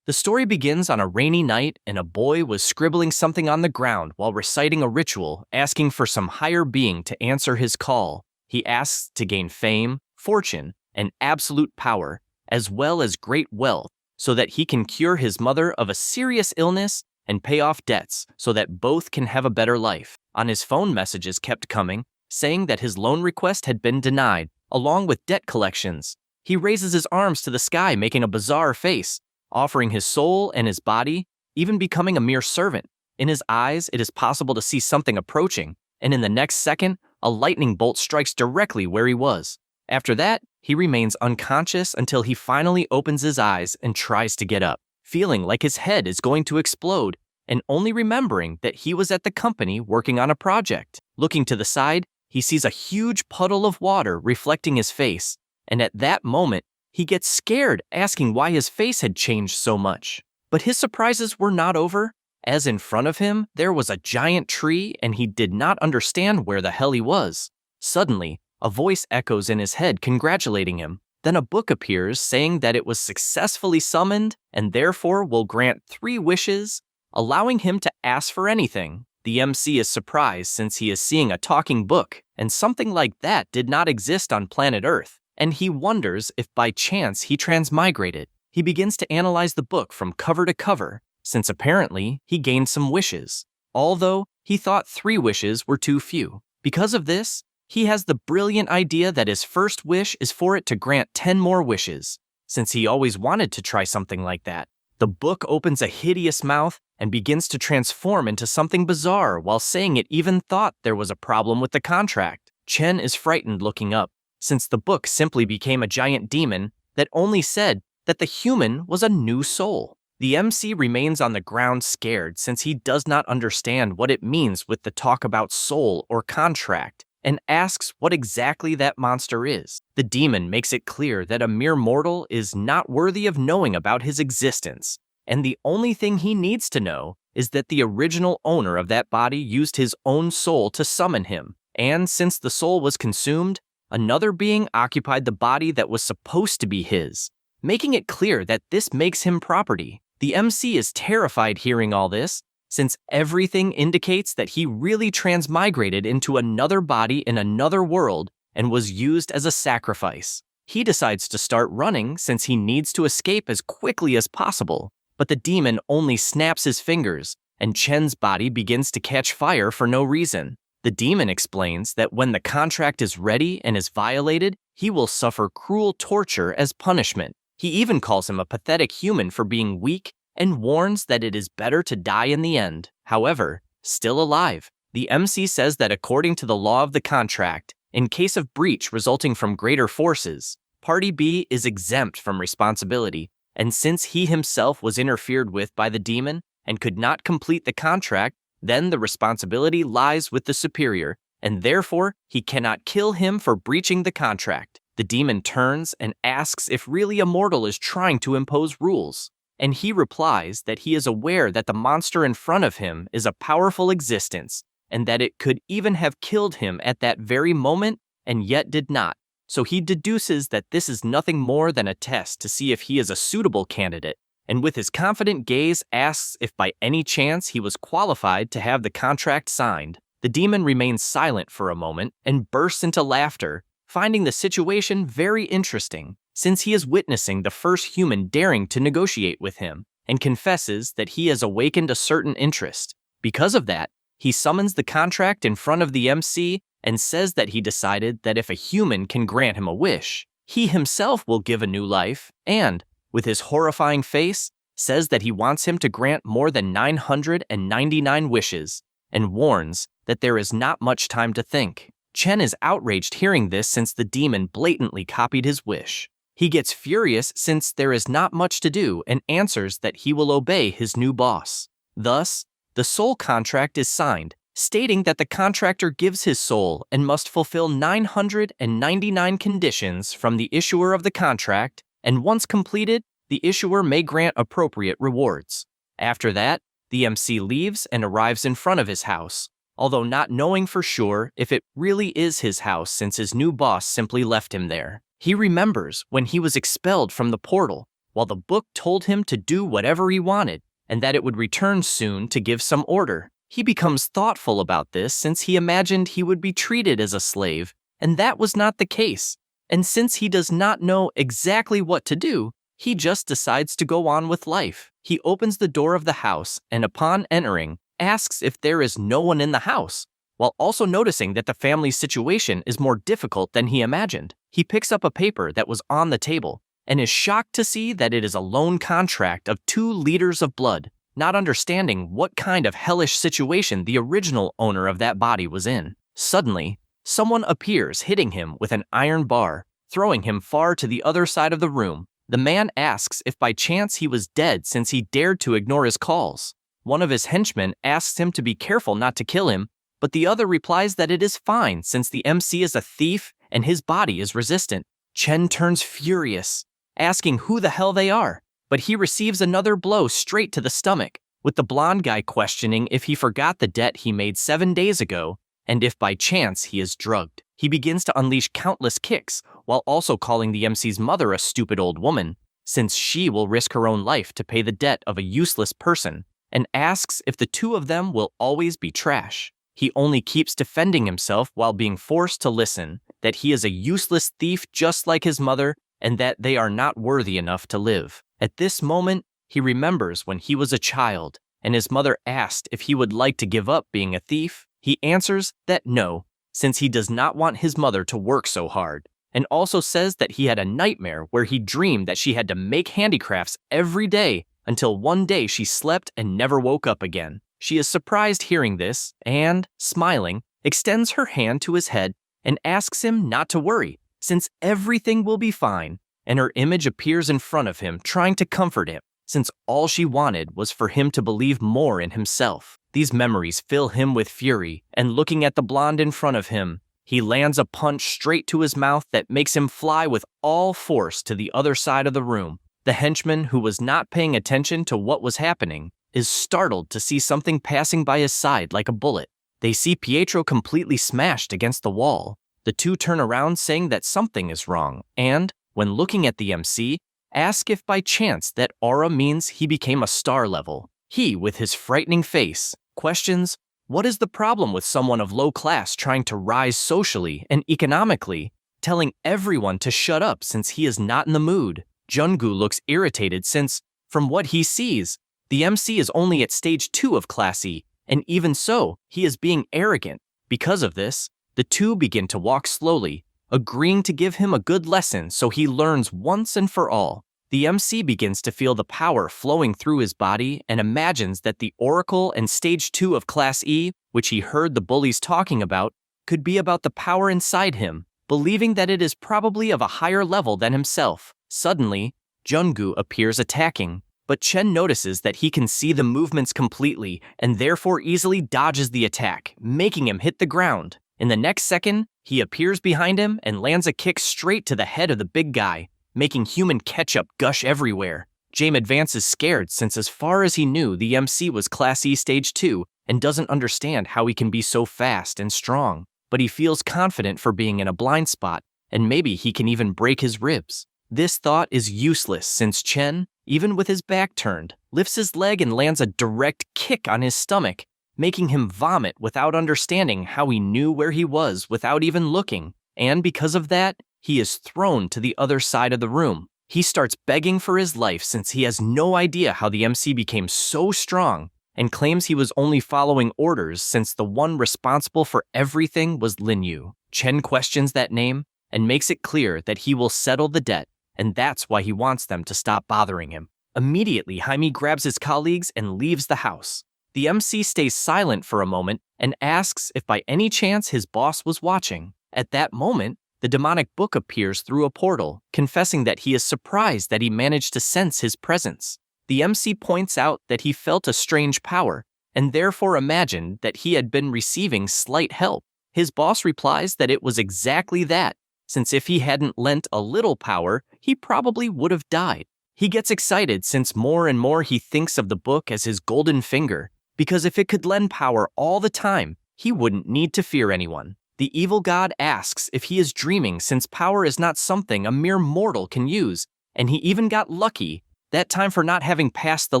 The story begins on a rainy night, and a boy was scribbling something on the ground while reciting a ritual, asking for some higher being to answer his call. He asks to gain fame, fortune, and absolute power, as well as great wealth, so that he can cure his mother of a serious illness and pay off debts so that both can have a better life. On his phone, messages kept coming, saying that his loan request had been denied, along with debt collections. He raises his arms to the sky, making a bizarre face, offering his soul and his body, even becoming a mere servant. In his eyes, it is possible to see something approaching, and in the next second, a lightning bolt strikes directly where he was. After that, he remains unconscious until he finally opens his eyes and tries to get up, feeling like his head is going to explode, and only remembering that he was at the company working on a project. Looking to the side, he sees a huge puddle of water reflecting his face, and at that moment, he gets scared, asking why his face had changed so much. But his surprises were not over, as in front of him, there was a giant tree and he did not understand where the hell he was. Suddenly, a voice echoes in his head congratulating him. Then a book appears saying that it was successfully summoned and therefore will grant 3 wishes, allowing him to ask for anything. The MC is surprised since he is seeing a talking book, and something like that did not exist on planet Earth, and he wonders if by chance he transmigrated. He begins to analyze the book from cover to cover, since apparently he gained some wishes, although he thought 3 wishes were too few. Because of this, he has the brilliant idea that his first wish is for it to grant 10 more wishes, since he always wanted to try something like that. The book opens a hideous mouth and begins to transform into something bizarre while saying it even thought there was a problem with the contract. Chen is frightened looking up, since the book simply became a giant demon that only said that the human was a new soul. The MC remains on the ground scared since he does not understand what it means with the talk about soul or contract, and asks what exactly that monster is. The demon makes it clear that a mere mortal is not worthy of knowing about his existence, and the only thing he needs to know is that the original owner of that body used his own soul to summon him, and since the soul was consumed, another being occupied the body that was supposed to be his, making it clear that this makes him property. The MC is terrified hearing all this, since everything indicates that he really transmigrated into another body in another world and was used as a sacrifice. He decides to start running since he needs to escape as quickly as possible, but the demon only snaps his fingers, and Chen's body begins to catch fire for no reason. The demon explains that when the contract is ready and is violated, he will suffer cruel torture as punishment. He even calls him a pathetic human for being weak and warns that it is better to die in the end. However, still alive, the MC says that according to the law of the contract, in case of breach resulting from greater forces, Party B is exempt from responsibility, and since he himself was interfered with by the demon and could not complete the contract, then the responsibility lies with the superior, and therefore he cannot kill him for breaching the contract. The demon turns and asks if really a mortal is trying to impose rules, and he replies that he is aware that the monster in front of him is a powerful existence, and that it could even have killed him at that very moment and yet did not. So he deduces that this is nothing more than a test to see if he is a suitable candidate, and with his confident gaze asks if by any chance he was qualified to have the contract signed. The demon remains silent for a moment and bursts into laughter, finding the situation very interesting, since he is witnessing the first human daring to negotiate with him, and confesses that he has awakened a certain interest. Because of that, he summons the contract in front of the MC and says that he decided that if a human can grant him a wish, he himself will give a new life, and, with his horrifying face, says that he wants him to grant more than 999 wishes, and warns that there is not much time to think. Chen is outraged hearing this since the demon blatantly copied his wish. He gets furious since there is not much to do and answers that he will obey his new boss. Thus, the soul contract is signed, stating that the contractor gives his soul and must fulfill 999 conditions from the issuer of the contract, and once completed, the issuer may grant appropriate rewards. After that, the MC leaves and arrives in front of his house, although not knowing for sure if it really is his house since his new boss simply left him there. He remembers when he was expelled from the portal, while the book told him to do whatever he wanted, and that it would return soon to give some order. He becomes thoughtful about this since he imagined he would be treated as a slave, and that was not the case. And since he does not know exactly what to do, he just decides to go on with life. He opens the door of the house and upon entering, asks if there is no one in the house, while also noticing that the family's situation is more difficult than he imagined. He picks up a paper that was on the table and is shocked to see that it is a loan contract of 2 liters of blood, not understanding what kind of hellish situation the original owner of that body was in. Suddenly, someone appears hitting him with an iron bar, throwing him far to the other side of the room. The man asks if by chance he was dead since he dared to ignore his calls. One of his henchmen asks him to be careful not to kill him, but the other replies that it is fine since the MC is a thief and his body is resistant. Chen turns furious, asking who the hell they are, but he receives another blow straight to the stomach, with the blonde guy questioning if he forgot the debt he made 7 days ago and if by chance he is drugged. He begins to unleash countless kicks while also calling the MC's mother a stupid old woman, since she will risk her own life to pay the debt of a useless person, and asks if the 2 of them will always be trash. He only keeps defending himself while being forced to listen that he is a useless thief just like his mother and that they are not worthy enough to live. At this moment, he remembers when he was a child and his mother asked if he would like to give up being a thief. He answers that no, since he does not want his mother to work so hard, and also says that he had a nightmare where he dreamed that she had to make handicrafts every day until one day she slept and never woke up again. She is surprised hearing this and, smiling, extends her hand to his head and asks him not to worry, since everything will be fine, and her image appears in front of him trying to comfort him, since all she wanted was for him to believe more in himself. These memories fill him with fury, and looking at the blonde in front of him, he lands a punch straight to his mouth that makes him fly with all force to the other side of the room. The henchman, who was not paying attention to what was happening, is startled to see something passing by his side like a bullet. They see Pietro completely smashed against the wall. The 2 turn around saying that something is wrong, and, when looking at the MC, ask if by chance that aura means he became a star level. He, with his frightening face, questions, what is the problem with someone of low class trying to rise socially and economically, telling everyone to shut up since he is not in the mood. Jungu looks irritated since, from what he sees, the MC is only at stage 2 of Class E, and even so, he is being arrogant. Because of this, the 2 begin to walk slowly, agreeing to give him a good lesson so he learns once and for all. The MC begins to feel the power flowing through his body and imagines that the Oracle and Stage 2 of Class E, which he heard the bullies talking about, could be about the power inside him, believing that it is probably of a higher level than himself. Suddenly, Jungu appears attacking, but Chen notices that he can see the movements completely and therefore easily dodges the attack, making him hit the ground. In the next second, he appears behind him and lands a kick straight to the head of the big guy, making human ketchup gush everywhere. James advances scared since as far as he knew the MC was Class E Stage 2 and doesn't understand how he can be so fast and strong, but he feels confident for being in a blind spot and maybe he can even break his ribs. This thought is useless since Chen, even with his back turned, lifts his leg and lands a direct kick on his stomach, making him vomit without understanding how he knew where he was without even looking, and because of that, he is thrown to the other side of the room. He starts begging for his life since he has no idea how the MC became so strong and claims he was only following orders since the one responsible for everything was Lin Yu. Chen questions that name and makes it clear that he will settle the debt, and that's why he wants them to stop bothering him. Immediately, Jaime grabs his colleagues and leaves the house. The MC stays silent for a moment and asks if by any chance his boss was watching. At that moment, the demonic book appears through a portal, confessing that he is surprised that he managed to sense his presence. The MC points out that he felt a strange power, and therefore imagined that he had been receiving slight help. His boss replies that it was exactly that, since if he hadn't lent a little power, he probably would have died. He gets excited since more and more he thinks of the book as his golden finger, because if it could lend power all the time, he wouldn't need to fear anyone. The evil god asks if he is dreaming since power is not something a mere mortal can use, and he even got lucky that time for not having passed the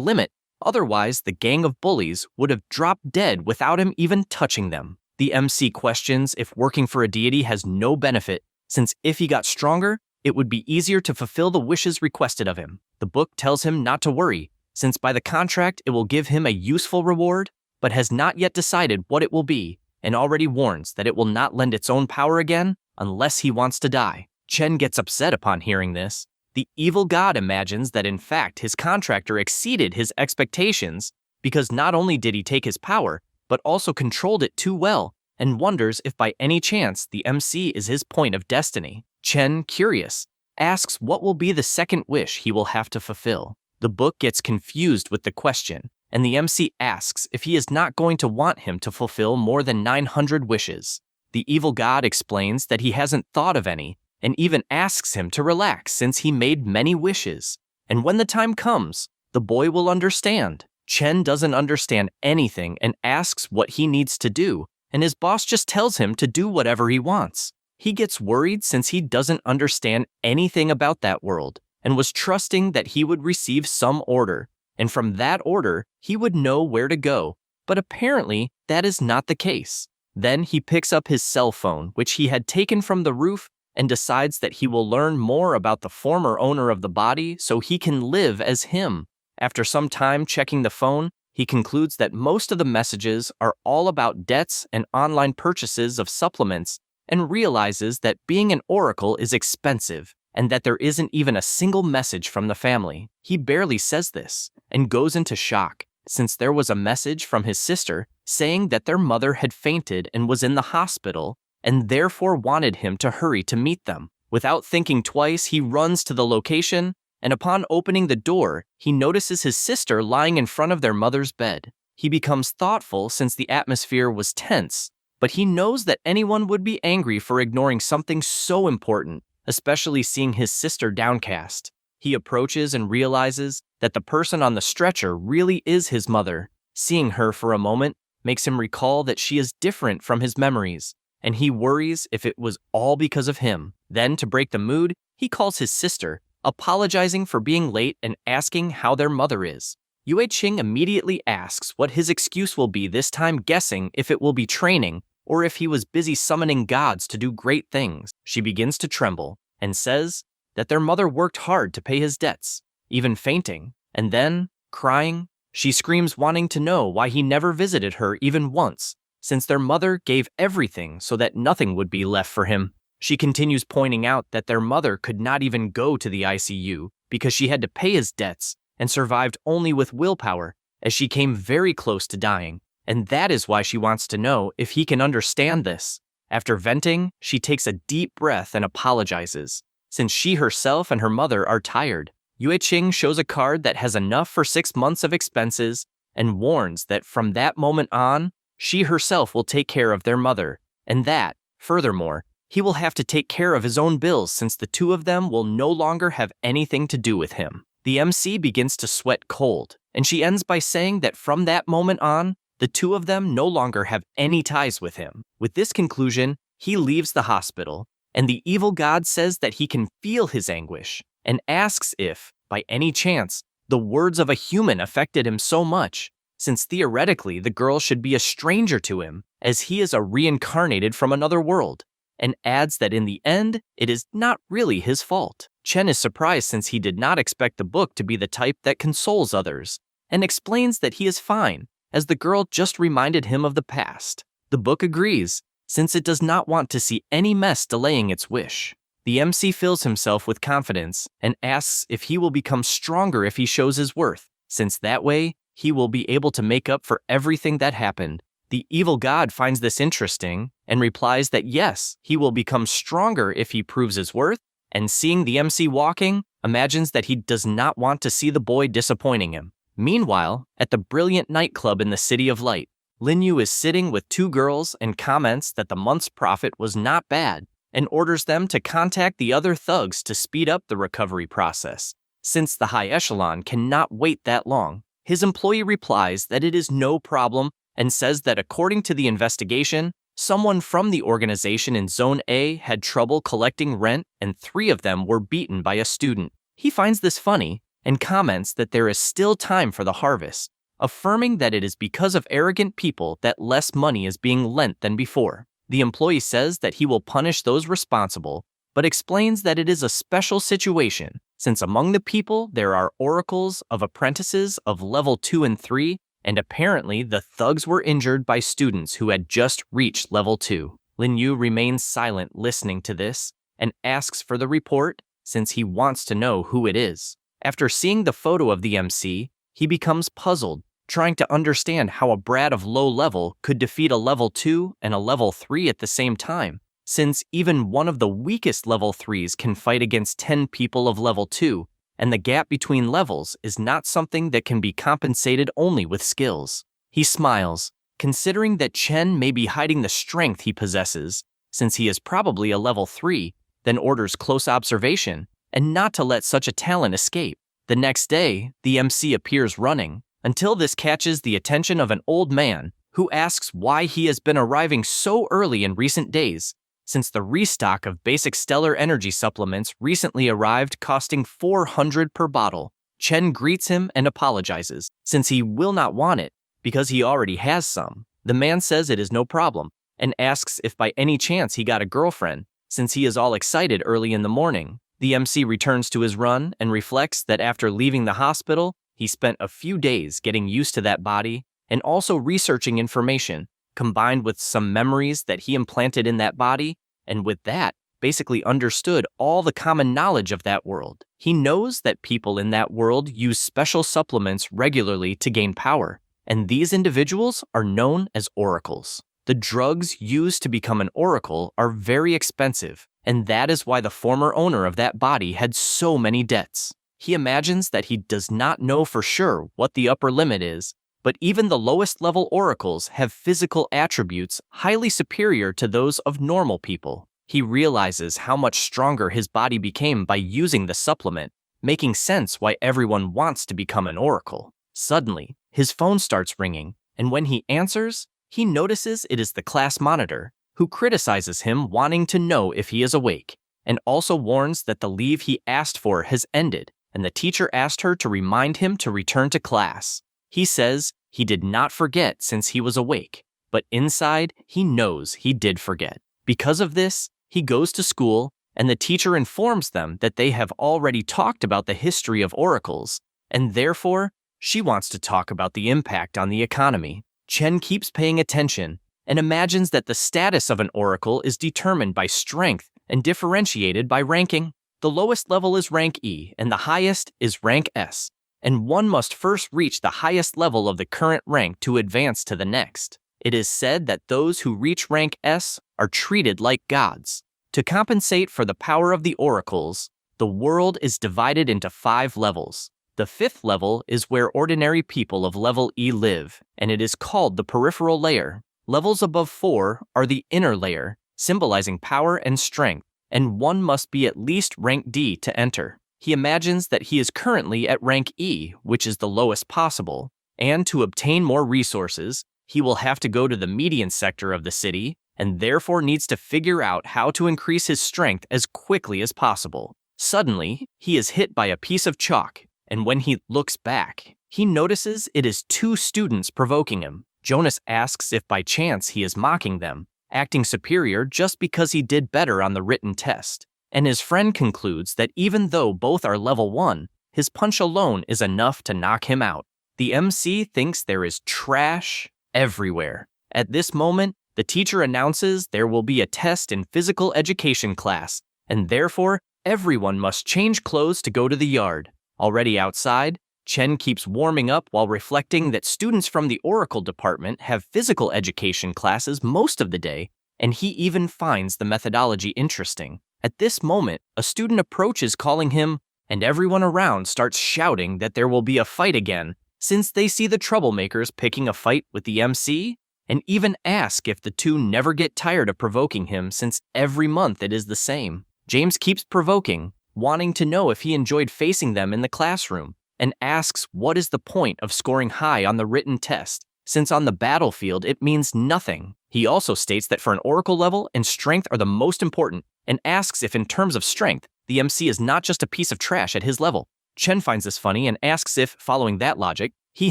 limit. Otherwise, the gang of bullies would have dropped dead without him even touching them. The MC questions if working for a deity has no benefit, since if he got stronger, it would be easier to fulfill the wishes requested of him. The book tells him not to worry, since by the contract it will give him a useful reward, but has not yet decided what it will be, and already warns that it will not lend its own power again unless he wants to die. Chen gets upset upon hearing this. The evil god imagines that in fact his contractor exceeded his expectations because not only did he take his power, but also controlled it too well, and wonders if by any chance the MC is his point of destiny. Chen, curious, asks what will be the second wish he will have to fulfill. The book gets confused with the question, and the MC asks if he is not going to want him to fulfill more than 900 wishes. The evil god explains that he hasn't thought of any, and even asks him to relax since he made many wishes. And when the time comes, the boy will understand. Chen doesn't understand anything and asks what he needs to do, and his boss just tells him to do whatever he wants. He gets worried since he doesn't understand anything about that world, and was trusting that he would receive some order, and from that order, he would know where to go, but apparently that is not the case. Then he picks up his cell phone, which he had taken from the roof, and decides that he will learn more about the former owner of the body so he can live as him. After some time checking the phone, he concludes that most of the messages are all about debts and online purchases of supplements, and realizes that being an oracle is expensive, and that there isn't even a single message from the family. He barely says this, and goes into shock, since there was a message from his sister saying that their mother had fainted and was in the hospital, and therefore wanted him to hurry to meet them. Without thinking twice, he runs to the location, and upon opening the door, he notices his sister lying in front of their mother's bed. He becomes thoughtful since the atmosphere was tense, but he knows that anyone would be angry for ignoring something so important, especially seeing his sister downcast. He approaches and realizes that the person on the stretcher really is his mother. Seeing her for a moment makes him recall that she is different from his memories, and he worries if it was all because of him. Then, to break the mood, he calls his sister, apologizing for being late and asking how their mother is. Yue Qing immediately asks what his excuse will be, this time guessing if it will be training or if he was busy summoning gods to do great things. She begins to tremble and says that their mother worked hard to pay his debts, even fainting, and then, crying, she screams wanting to know why he never visited her even once, since their mother gave everything so that nothing would be left for him. She continues pointing out that their mother could not even go to the ICU because she had to pay his debts and survived only with willpower, as she came very close to dying, and that is why she wants to know if he can understand this. After venting, she takes a deep breath and apologizes, since she herself and her mother are tired. Yue Qing shows a card that has enough for 6 months of expenses and warns that from that moment on, she herself will take care of their mother, and that, furthermore, he will have to take care of his own bills since the two of them will no longer have anything to do with him. The MC begins to sweat cold, and she ends by saying that from that moment on, the two of them no longer have any ties with him. With this conclusion, he leaves the hospital, and the evil god says that he can feel his anguish, and asks if, by any chance, the words of a human affected him so much, since theoretically the girl should be a stranger to him, as he is a reincarnated from another world, and adds that in the end, it is not really his fault. Chen is surprised since he did not expect the book to be the type that consoles others, and explains that he is fine, as the girl just reminded him of the past. The book agrees, since it does not want to see any mess delaying its wish. The MC fills himself with confidence and asks if he will become stronger if he shows his worth, since that way, he will be able to make up for everything that happened. The evil god finds this interesting and replies that yes, he will become stronger if he proves his worth, and seeing the MC walking, imagines that he does not want to see the boy disappointing him. Meanwhile, at the brilliant nightclub in the City of Light, Lin Yu is sitting with two girls and comments that the month's profit was not bad, and orders them to contact the other thugs to speed up the recovery process, since the high echelon cannot wait that long. His employee replies that it is no problem and says that according to the investigation, someone from the organization in Zone A had trouble collecting rent and 3 of them were beaten by a student. He finds this funny and comments that there is still time for the harvest, affirming that it is because of arrogant people that less money is being lent than before. The employee says that he will punish those responsible, but explains that it is a special situation since among the people there are oracles of apprentices of level 2 and 3, and apparently the thugs were injured by students who had just reached level 2. Lin Yu remains silent listening to this and asks for the report since he wants to know who it is. After seeing the photo of the MC, he becomes puzzled, trying to understand how a brat of low level could defeat a level 2 and a level 3 at the same time, since even one of the weakest level 3s can fight against 10 people of level 2, and the gap between levels is not something that can be compensated only with skills. He smiles, considering that Chen may be hiding the strength he possesses, since he is probably a level 3, then orders close observation, and not to let such a talent escape. The next day, the MC appears running, until this catches the attention of an old man, who asks why he has been arriving so early in recent days, since the restock of basic stellar energy supplements recently arrived costing 400 per bottle. Chen greets him and apologizes, since he will not want it, because he already has some. The man says it is no problem, and asks if by any chance he got a girlfriend, since he is all excited early in the morning. The MC returns to his run and reflects that after leaving the hospital, he spent a few days getting used to that body and also researching information, combined with some memories that he implanted in that body, and with that, basically understood all the common knowledge of that world. He knows that people in that world use special supplements regularly to gain power, and these individuals are known as oracles. The drugs used to become an oracle are very expensive, and that is why the former owner of that body had so many debts. He imagines that he does not know for sure what the upper limit is, but even the lowest level oracles have physical attributes highly superior to those of normal people. He realizes how much stronger his body became by using the supplement, making sense why everyone wants to become an oracle. Suddenly, his phone starts ringing, and when he answers, he notices it is the class monitor, who criticizes him wanting to know if he is awake, and also warns that the leave he asked for has ended, and the teacher asked her to remind him to return to class. He says he did not forget since he was awake, but inside he knows he did forget. Because of this, he goes to school, and the teacher informs them that they have already talked about the history of oracles, and therefore, she wants to talk about the impact on the economy. Chen keeps paying attention and imagines that the status of an oracle is determined by strength and differentiated by ranking. The lowest level is rank E, and the highest is rank S, and one must first reach the highest level of the current rank to advance to the next. It is said that those who reach rank S are treated like gods. To compensate for the power of the oracles, the world is divided into 5 levels. The 5th level is where ordinary people of level E live, and it is called the peripheral layer. Levels above 4 are the inner layer, symbolizing power and strength, and one must be at least rank D to enter. He imagines that he is currently at rank E, which is the lowest possible, and to obtain more resources, he will have to go to the median sector of the city, and therefore needs to figure out how to increase his strength as quickly as possible. Suddenly, he is hit by a piece of chalk, and when he looks back, he notices it is 2 students provoking him. Jonas asks if by chance he is mocking them, acting superior just because he did better on the written test. And his friend concludes that even though both are level 1, his punch alone is enough to knock him out. The MC thinks there is trash everywhere. At this moment, the teacher announces there will be a test in physical education class, and therefore everyone must change clothes to go to the yard. Already outside, Chen keeps warming up while reflecting that students from the Oracle department have physical education classes most of the day, and he even finds the methodology interesting. At this moment, a student approaches calling him, and everyone around starts shouting that there will be a fight again, since they see the troublemakers picking a fight with the MC, and even ask if the 2 never get tired of provoking him since every month it is the same. James keeps provoking, wanting to know if he enjoyed facing them in the classroom, and asks what is the point of scoring high on the written test, since on the battlefield it means nothing. He also states that for an oracle level and strength are the most important, and asks if in terms of strength, the MC is not just a piece of trash at his level. Chen finds this funny and asks if, following that logic, he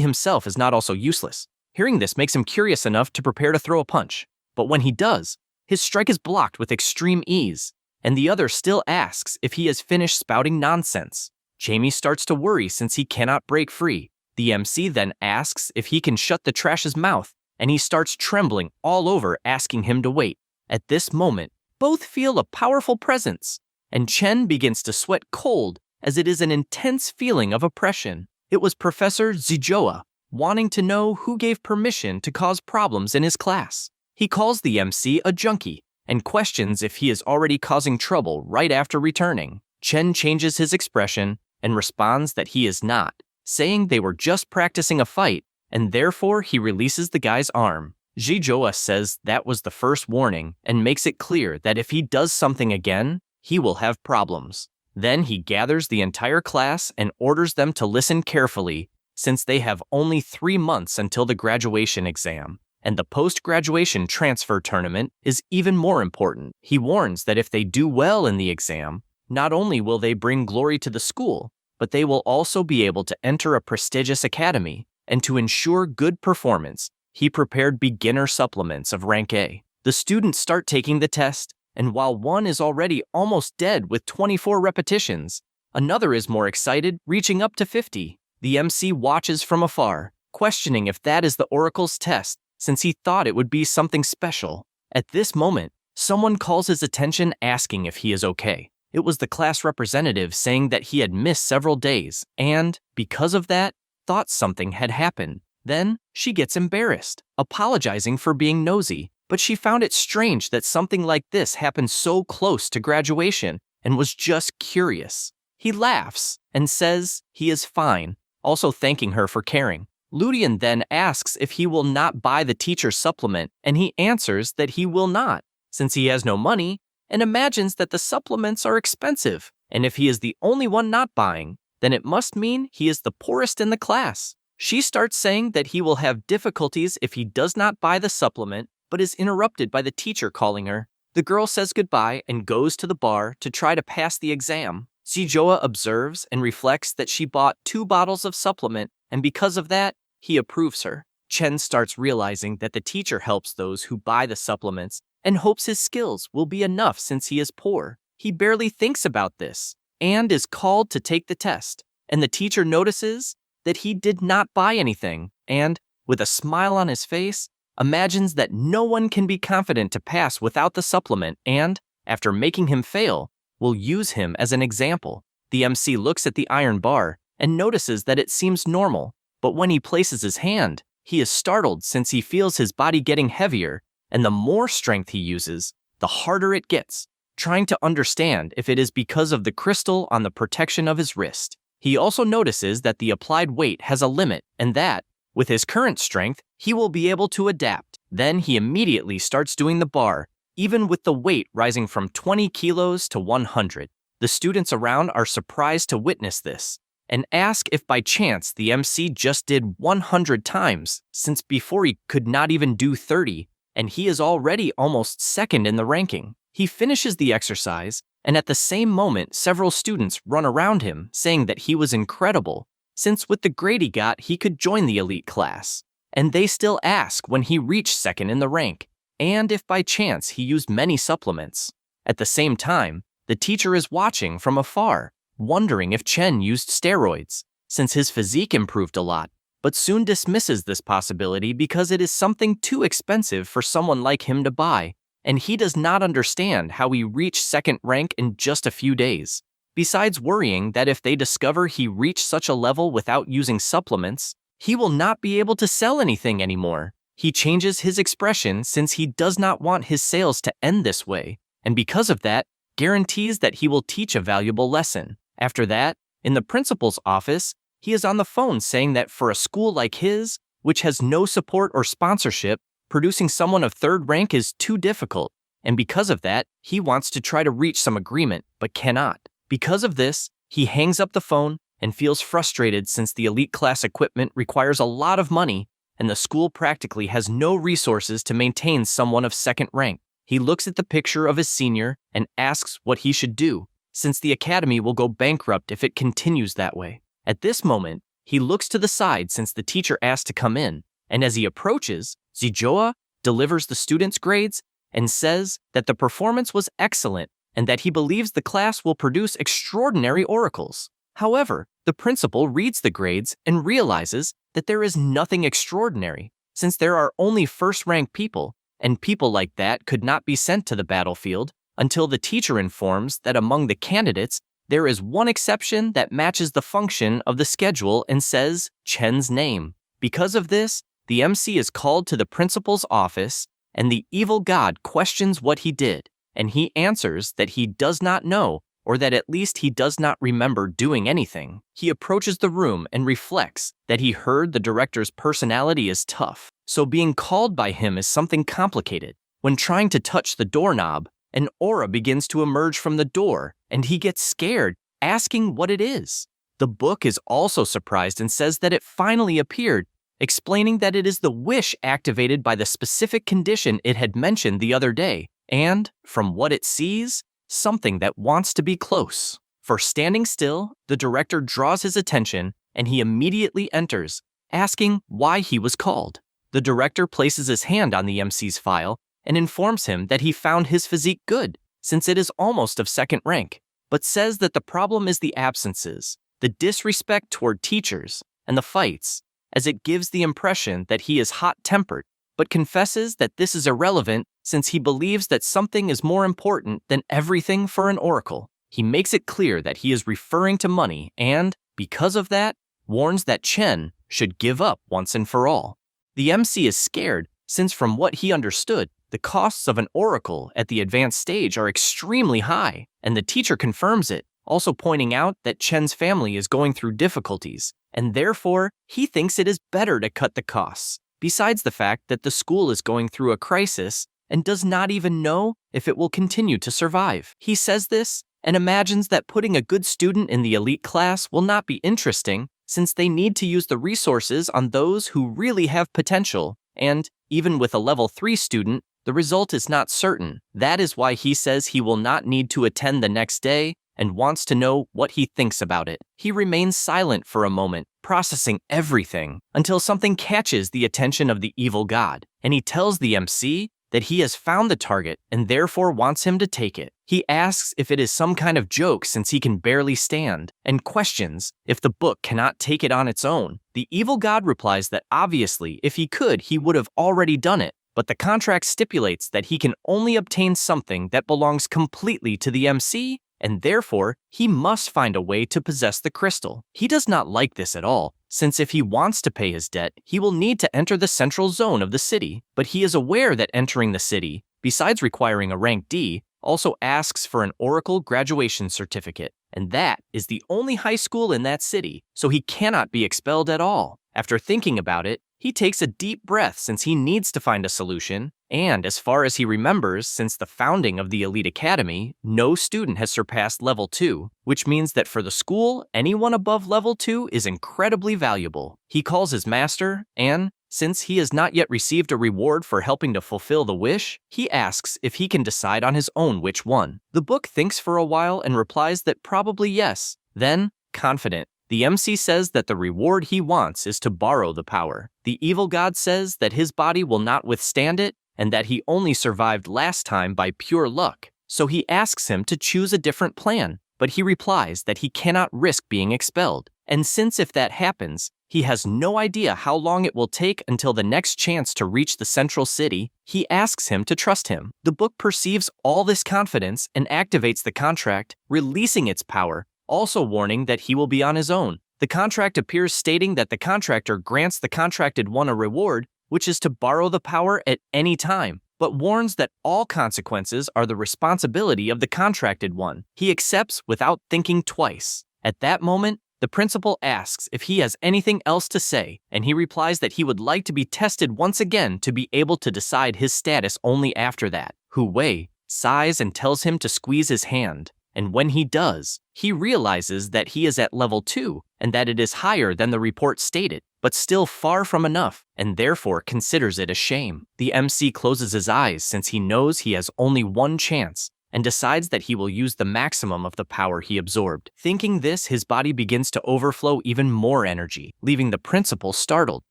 himself is not also useless. Hearing this makes him curious enough to prepare to throw a punch. But when he does, his strike is blocked with extreme ease, and the other still asks if he has finished spouting nonsense. Jamie starts to worry since he cannot break free. The MC then asks if he can shut the trash's mouth, and he starts trembling all over, asking him to wait. At this moment, both feel a powerful presence, and Chen begins to sweat cold as it is an intense feeling of oppression. It was Professor Zijoa, wanting to know who gave permission to cause problems in his class. He calls the MC a junkie and questions if he is already causing trouble right after returning. Chen changes his expression and responds that he is not, saying they were just practicing a fight, and therefore he releases the guy's arm. Zijoa says that was the first warning and makes it clear that if he does something again, he will have problems. Then he gathers the entire class and orders them to listen carefully, since they have only 3 months until the graduation exam, and the post-graduation transfer tournament is even more important. He warns that if they do well in the exam, not only will they bring glory to the school, but they will also be able to enter a prestigious academy, and to ensure good performance, he prepared beginner supplements of rank A. The students start taking the test, and while one is already almost dead with 24 repetitions, another is more excited, reaching up to 50. The MC watches from afar, questioning if that is the Oracle's test, since he thought it would be something special. At this moment, someone calls his attention asking if he is okay. It was the class representative saying that he had missed several days, and, because of that, thought something had happened. Then, she gets embarrassed, apologizing for being nosy. But she found it strange that something like this happened so close to graduation and was just curious. He laughs and says he is fine, also thanking her for caring. Ludian then asks if he will not buy the teacher's supplement, and he answers that he will not, since he has no money, and imagines that the supplements are expensive, and if he is the only one not buying, then it must mean he is the poorest in the class. She starts saying that he will have difficulties if he does not buy the supplement, but is interrupted by the teacher calling her. The girl says goodbye and goes to the bar to try to pass the exam. Zijoa observes and reflects that she bought 2 bottles of supplement, and because of that, he approves her. Chen starts realizing that the teacher helps those who buy the supplements and hopes his skills will be enough since he is poor. He barely thinks about this and is called to take the test, and the teacher notices that he did not buy anything and, with a smile on his face, imagines that no one can be confident to pass without the supplement and, after making him fail, will use him as an example. The MC looks at the iron bar and notices that it seems normal, but when he places his hand, he is startled since he feels his body getting heavier, and the more strength he uses, the harder it gets, trying to understand if it is because of the crystal on the protection of his wrist. He also notices that the applied weight has a limit and that, with his current strength, he will be able to adapt. Then he immediately starts doing the bar, even with the weight rising from 20 kilos to 100. The students around are surprised to witness this, and ask if by chance the MC just did 100 times, since before he could not even do 30, and he is already almost second in the ranking. He finishes the exercise, and at the same moment several students run around him, saying that he was incredible, since with the grade he got he could join the elite class. And they still ask when he reached second in the rank, and if by chance he used many supplements. At the same time, the teacher is watching from afar, wondering if Chen used steroids, since his physique improved a lot, but soon dismisses this possibility because it is something too expensive for someone like him to buy, and he does not understand how he reached second rank in just a few days. Besides worrying that if they discover he reached such a level without using supplements, he will not be able to sell anything anymore. He changes his expression since he does not want his sales to end this way, and because of that, guarantees that he will teach a valuable lesson. After that, in the principal's office, he is on the phone saying that for a school like his, which has no support or sponsorship, producing someone of third rank is too difficult, and because of that, he wants to try to reach some agreement, but cannot. Because of this, he hangs up the phone and feels frustrated since the elite class equipment requires a lot of money, and the school practically has no resources to maintain someone of second rank. He looks at the picture of his senior and asks what he should do, since the academy will go bankrupt if it continues that way. At this moment, he looks to the side since the teacher asked to come in, and as he approaches, Zijoa delivers the students' grades and says that the performance was excellent and that he believes the class will produce extraordinary oracles. However, the principal reads the grades and realizes that there is nothing extraordinary, since there are only first-rank people, and people like that could not be sent to the battlefield until the teacher informs that among the candidates, there is one exception that matches the function of the schedule and says Chen's name. Because of this, the MC is called to the principal's office, and the evil god questions what he did, and he answers that he does not know, or that at least he does not remember doing anything. He approaches the room and reflects that he heard the director's personality is tough, so being called by him is something complicated. When trying to touch the doorknob, an aura begins to emerge from the door, and he gets scared, asking what it is. The book is also surprised and says that it finally appeared, explaining that it is the wish activated by the specific condition it had mentioned the other day, and, from what it sees, something that wants to be close. For standing still, the director draws his attention, and he immediately enters, asking why he was called. The director places his hand on the MC's file and informs him that he found his physique good, since it is almost of second rank, but says that the problem is the absences, the disrespect toward teachers, and the fights, as it gives the impression that he is hot-tempered, but confesses that this is irrelevant since he believes that something is more important than everything for an oracle. He makes it clear that he is referring to money and, because of that, warns that Chen should give up once and for all. The MC is scared since from what he understood, the costs of an oracle at the advanced stage are extremely high, and the teacher confirms it, also pointing out that Chen's family is going through difficulties, and therefore he thinks it is better to cut the costs, besides the fact that the school is going through a crisis and does not even know if it will continue to survive. He says this and imagines that putting a good student in the elite class will not be interesting, since they need to use the resources on those who really have potential, and, even with a level 3 student, the result is not certain. That is why he says he will not need to attend the next day and wants to know what he thinks about it. He remains silent for a moment, processing everything, until something catches the attention of the evil god, and he tells the MC that he has found the target and therefore wants him to take it. He asks if it is some kind of joke since he can barely stand, and questions if the book cannot take it on its own. The evil god replies that obviously, if he could, he would have already done it, but the contract stipulates that he can only obtain something that belongs completely to the MC, and therefore, he must find a way to possess the crystal. He does not like this at all, since if he wants to pay his debt, he will need to enter the central zone of the city, but he is aware that entering the city, besides requiring a rank D, also asks for an Oracle graduation certificate, and that is the only high school in that city, so he cannot be expelled at all. After thinking about it, he takes a deep breath since he needs to find a solution, and as far as he remembers, since the founding of the Elite Academy, no student has surpassed level 2, which means that for the school, anyone above level 2 is incredibly valuable. He calls his master, and, since he has not yet received a reward for helping to fulfill the wish, he asks if he can decide on his own which one. The book thinks for a while and replies that probably yes. Then, confident, the MC says that the reward he wants is to borrow the power. The evil god says that his body will not withstand it, and that he only survived last time by pure luck, so he asks him to choose a different plan, but he replies that he cannot risk being expelled, and since if that happens, he has no idea how long it will take until the next chance to reach the central city, he asks him to trust him. The book perceives all this confidence and activates the contract, releasing its power, also warning that he will be on his own. The contract appears stating that the contractor grants the contracted one a reward, which is to borrow the power at any time, but warns that all consequences are the responsibility of the contracted one. He accepts without thinking twice. At that moment, the principal asks if he has anything else to say, and he replies that he would like to be tested once again to be able to decide his status only after that. Hu Wei sighs and tells him to squeeze his hand, and when he does, he realizes that he is at level 2 and that it is higher than the report stated, but still far from enough, and therefore considers it a shame. The MC closes his eyes since he knows he has only one chance, and decides that he will use the maximum of the power he absorbed. Thinking this, his body begins to overflow even more energy, leaving the principal startled,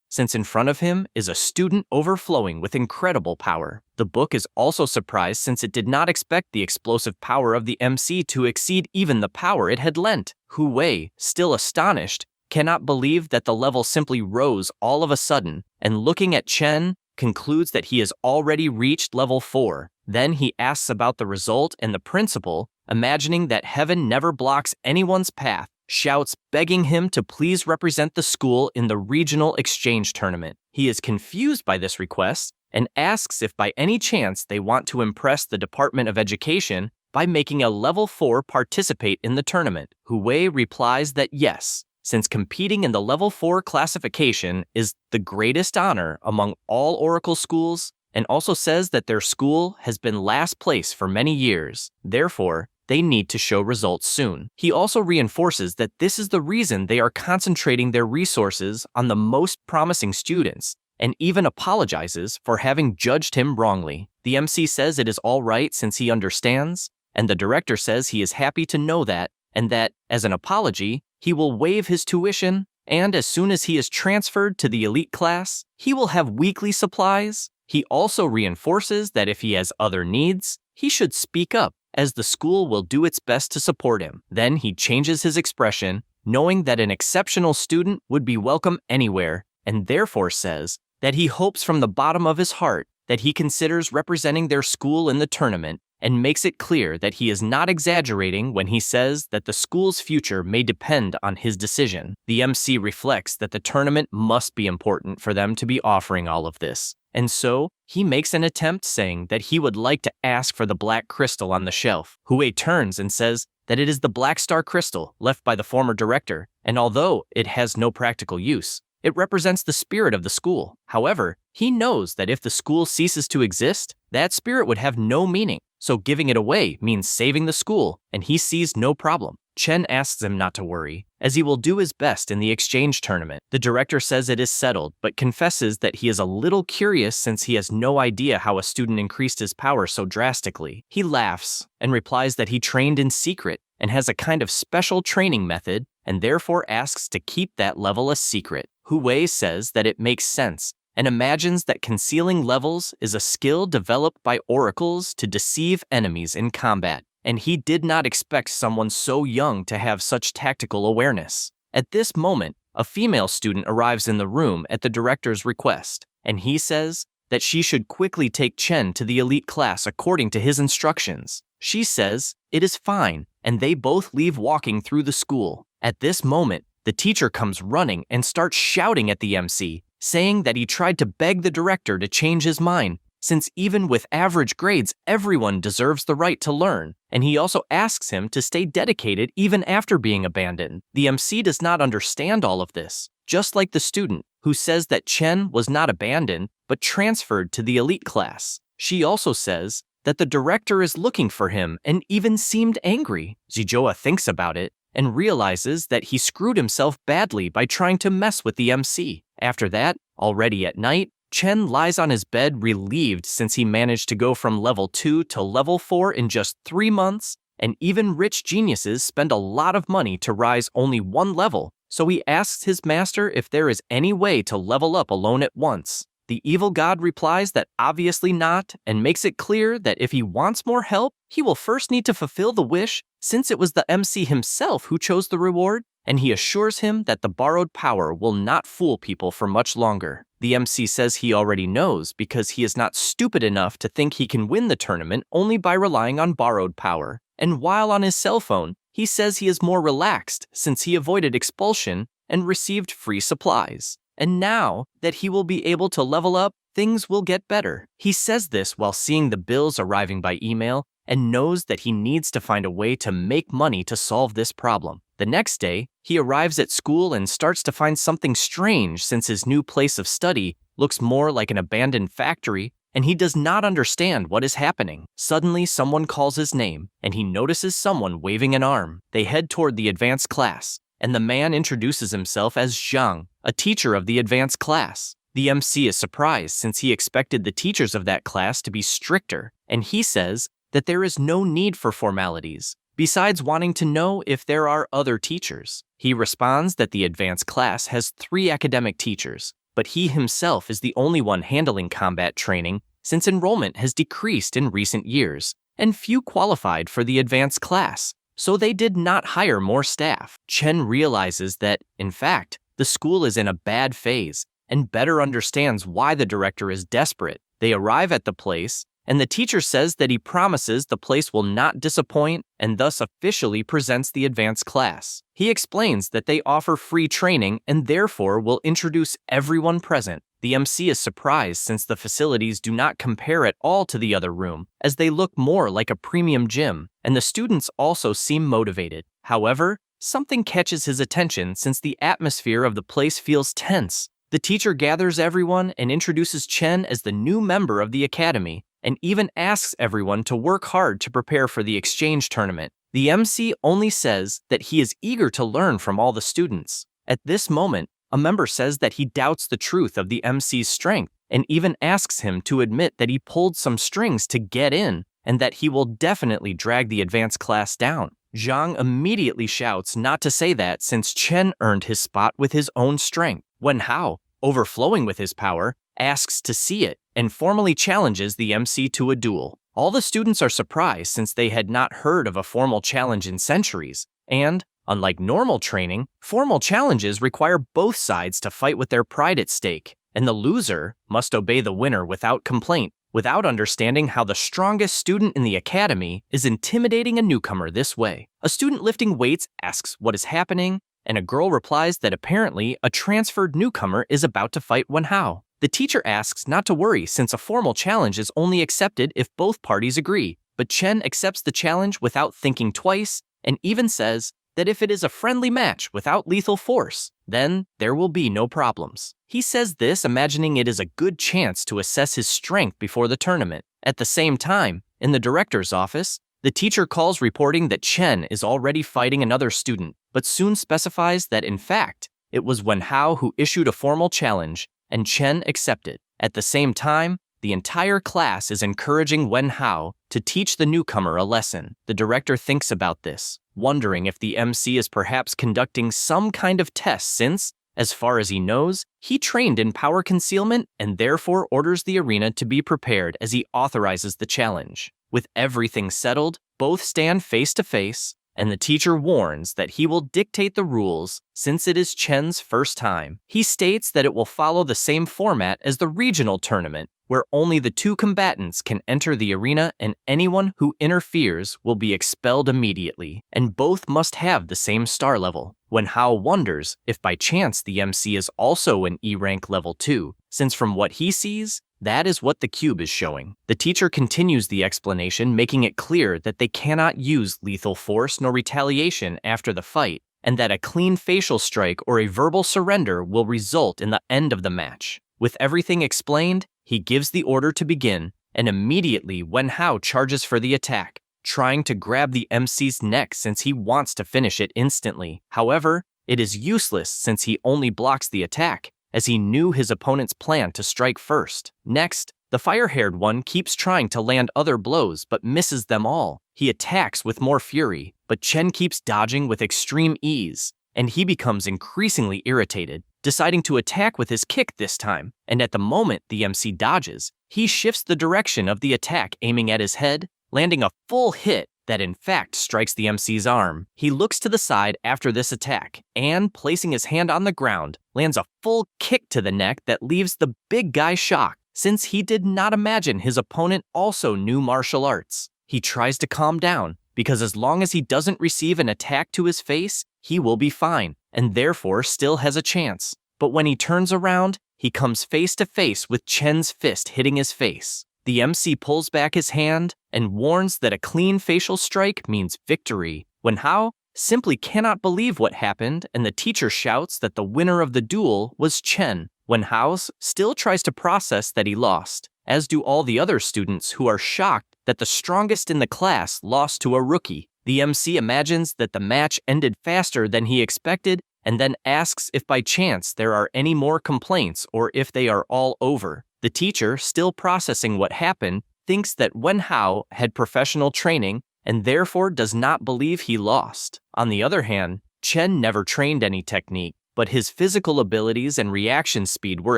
since in front of him is a student overflowing with incredible power. The book is also surprised since it did not expect the explosive power of the MC to exceed even the power it had lent. Hu Wei, still astonished, cannot believe that the level simply rose all of a sudden, and looking at Chen, concludes that he has already reached level 4. Then he asks about the result, and the principal, imagining that heaven never blocks anyone's path, shouts, begging him to please represent the school in the regional exchange tournament. He is confused by this request and asks if by any chance they want to impress the Department of Education by making a level 4 participate in the tournament. Hu Wei replies that yes, since competing in the level 4 classification is the greatest honor among all Oracle schools, and also says that their school has been last place for many years. Therefore, they need to show results soon. He also reinforces that this is the reason they are concentrating their resources on the most promising students, and even apologizes for having judged him wrongly. The MC says it is all right since he understands, and the director says he is happy to know that, and that, as an apology, he will waive his tuition, and as soon as he is transferred to the elite class, he will have weekly supplies. He also reinforces that if he has other needs, he should speak up, as the school will do its best to support him. Then he changes his expression, knowing that an exceptional student would be welcome anywhere, and therefore says that he hopes from the bottom of his heart that he considers representing their school in the tournament, and makes it clear that he is not exaggerating when he says that the school's future may depend on his decision. The MC reflects that the tournament must be important for them to be offering all of this, and so he makes an attempt saying that he would like to ask for the black crystal on the shelf. Hu Wei turns and says that it is the black star crystal left by the former director, and although it has no practical use, it represents the spirit of the school. However, he knows that if the school ceases to exist, that spirit would have no meaning, so giving it away means saving the school, and he sees no problem. Chen asks him not to worry, as he will do his best in the exchange tournament. The director says it is settled, but confesses that he is a little curious since he has no idea how a student increased his power so drastically. He laughs and replies that he trained in secret and has a kind of special training method, and therefore asks to keep that level a secret. Hu Wei says that it makes sense, and imagines that concealing levels is a skill developed by oracles to deceive enemies in combat, and he did not expect someone so young to have such tactical awareness. At this moment, a female student arrives in the room at the director's request, and he says that she should quickly take Chen to the elite class according to his instructions. She says it is fine, and they both leave walking through the school. At this moment, the teacher comes running and starts shouting at the MC, saying that he tried to beg the director to change his mind, since even with average grades, everyone deserves the right to learn, and he also asks him to stay dedicated even after being abandoned. The MC does not understand all of this, just like the student, who says that Chen was not abandoned, but transferred to the elite class. She also says that the director is looking for him and even seemed angry. Zijoa thinks about it and realizes that he screwed himself badly by trying to mess with the MC. After that, already at night, Chen lies on his bed relieved since he managed to go from level 2 to level 4 in just 3 months, and even rich geniuses spend a lot of money to rise only 1 level, so he asks his master if there is any way to level up alone at once. The evil god replies that obviously not, and makes it clear that if he wants more help, he will first need to fulfill the wish, since it was the MC himself who chose the reward, and he assures him that the borrowed power will not fool people for much longer. The MC says he already knows because he is not stupid enough to think he can win the tournament only by relying on borrowed power, and while on his cell phone, he says he is more relaxed since he avoided expulsion and received free supplies. And now that he will be able to level up, things will get better. He says this while seeing the bills arriving by email and knows that he needs to find a way to make money to solve this problem. The next day, he arrives at school and starts to find something strange since his new place of study looks more like an abandoned factory, and he does not understand what is happening. Suddenly, someone calls his name, and he notices someone waving an arm. They head toward the advanced class, and the man introduces himself as Zhang, a teacher of the advanced class. The MC is surprised since he expected the teachers of that class to be stricter, and he says that there is no need for formalities, besides wanting to know if there are other teachers. He responds that the advanced class has 3 academic teachers, but he himself is the only one handling combat training since enrollment has decreased in recent years, and few qualified for the advanced class, so they did not hire more staff. Chen realizes that, in fact, the school is in a bad phase and better understands why the director is desperate. They arrive at the place, and the teacher says that he promises the place will not disappoint and thus officially presents the advanced class. He explains that they offer free training and therefore will introduce everyone present. The MC is surprised since the facilities do not compare at all to the other room, as they look more like a premium gym, and the students also seem motivated. However, something catches his attention since the atmosphere of the place feels tense. The teacher gathers everyone and introduces Chen as the new member of the academy, and even asks everyone to work hard to prepare for the exchange tournament. The MC only says that he is eager to learn from all the students. At this moment, a member says that he doubts the truth of the MC's strength and even asks him to admit that he pulled some strings to get in and that he will definitely drag the advanced class down. Zhang immediately shouts not to say that since Chen earned his spot with his own strength. Wen Hao, overflowing with his power, asks to see it and formally challenges the MC to a duel. All the students are surprised since they had not heard of a formal challenge in centuries, and, unlike normal training, formal challenges require both sides to fight with their pride at stake, and the loser must obey the winner without complaint, without understanding how the strongest student in the academy is intimidating a newcomer this way. A student lifting weights asks what is happening, and a girl replies that apparently a transferred newcomer is about to fight Wen Hao. The teacher asks not to worry since a formal challenge is only accepted if both parties agree, but Chen accepts the challenge without thinking twice and even says that if it is a friendly match without lethal force, then there will be no problems. He says this imagining it is a good chance to assess his strength before the tournament. At the same time, in the director's office, the teacher calls reporting that Chen is already fighting another student, but soon specifies that in fact, it was Wen Hao who issued a formal challenge and Chen accepted. At the same time, the entire class is encouraging Wen Hao to teach the newcomer a lesson. The director thinks about this, wondering if the MC is perhaps conducting some kind of test since, as far as he knows, he trained in power concealment and therefore orders the arena to be prepared as he authorizes the challenge. With everything settled, both stand face to face, and the teacher warns that he will dictate the rules since it is Chen's first time. He states that it will follow the same format as the regional tournament, where only the 2 combatants can enter the arena and anyone who interferes will be expelled immediately, and both must have the same star level. Wen Hao wonders if by chance the MC is also an E-rank level 2, since from what he sees, that is what the cube is showing. The teacher continues the explanation, making it clear that they cannot use lethal force nor retaliation after the fight, and that a clean facial strike or a verbal surrender will result in the end of the match. With everything explained, he gives the order to begin, and immediately Wen Hao charges for the attack, trying to grab the MC's neck since he wants to finish it instantly. However, it is useless since he only blocks the attack, as he knew his opponent's plan to strike first. Next, the fire-haired one keeps trying to land other blows but misses them all. He attacks with more fury, but Chen keeps dodging with extreme ease, and he becomes increasingly irritated, deciding to attack with his kick this time, and at the moment the MC dodges, he shifts the direction of the attack aiming at his head, landing a full hit that in fact strikes the MC's arm. He looks to the side after this attack, and placing his hand on the ground, lands a full kick to the neck that leaves the big guy shocked, since he did not imagine his opponent also knew martial arts. He tries to calm down, because as long as he doesn't receive an attack to his face, he will be fine, and therefore still has a chance. But when he turns around, he comes face to face with Chen's fist hitting his face. The MC pulls back his hand and warns that a clean facial strike means victory. Wen Hao simply cannot believe what happened, and the teacher shouts that the winner of the duel was Chen. Wen Hao still tries to process that he lost, as do all the other students who are shocked that the strongest in the class lost to a rookie. The MC imagines that the match ended faster than he expected and then asks if by chance there are any more complaints or if they are all over. The teacher, still processing what happened, thinks that Wen Hao had professional training and therefore does not believe he lost. On the other hand, Chen never trained any technique, but his physical abilities and reaction speed were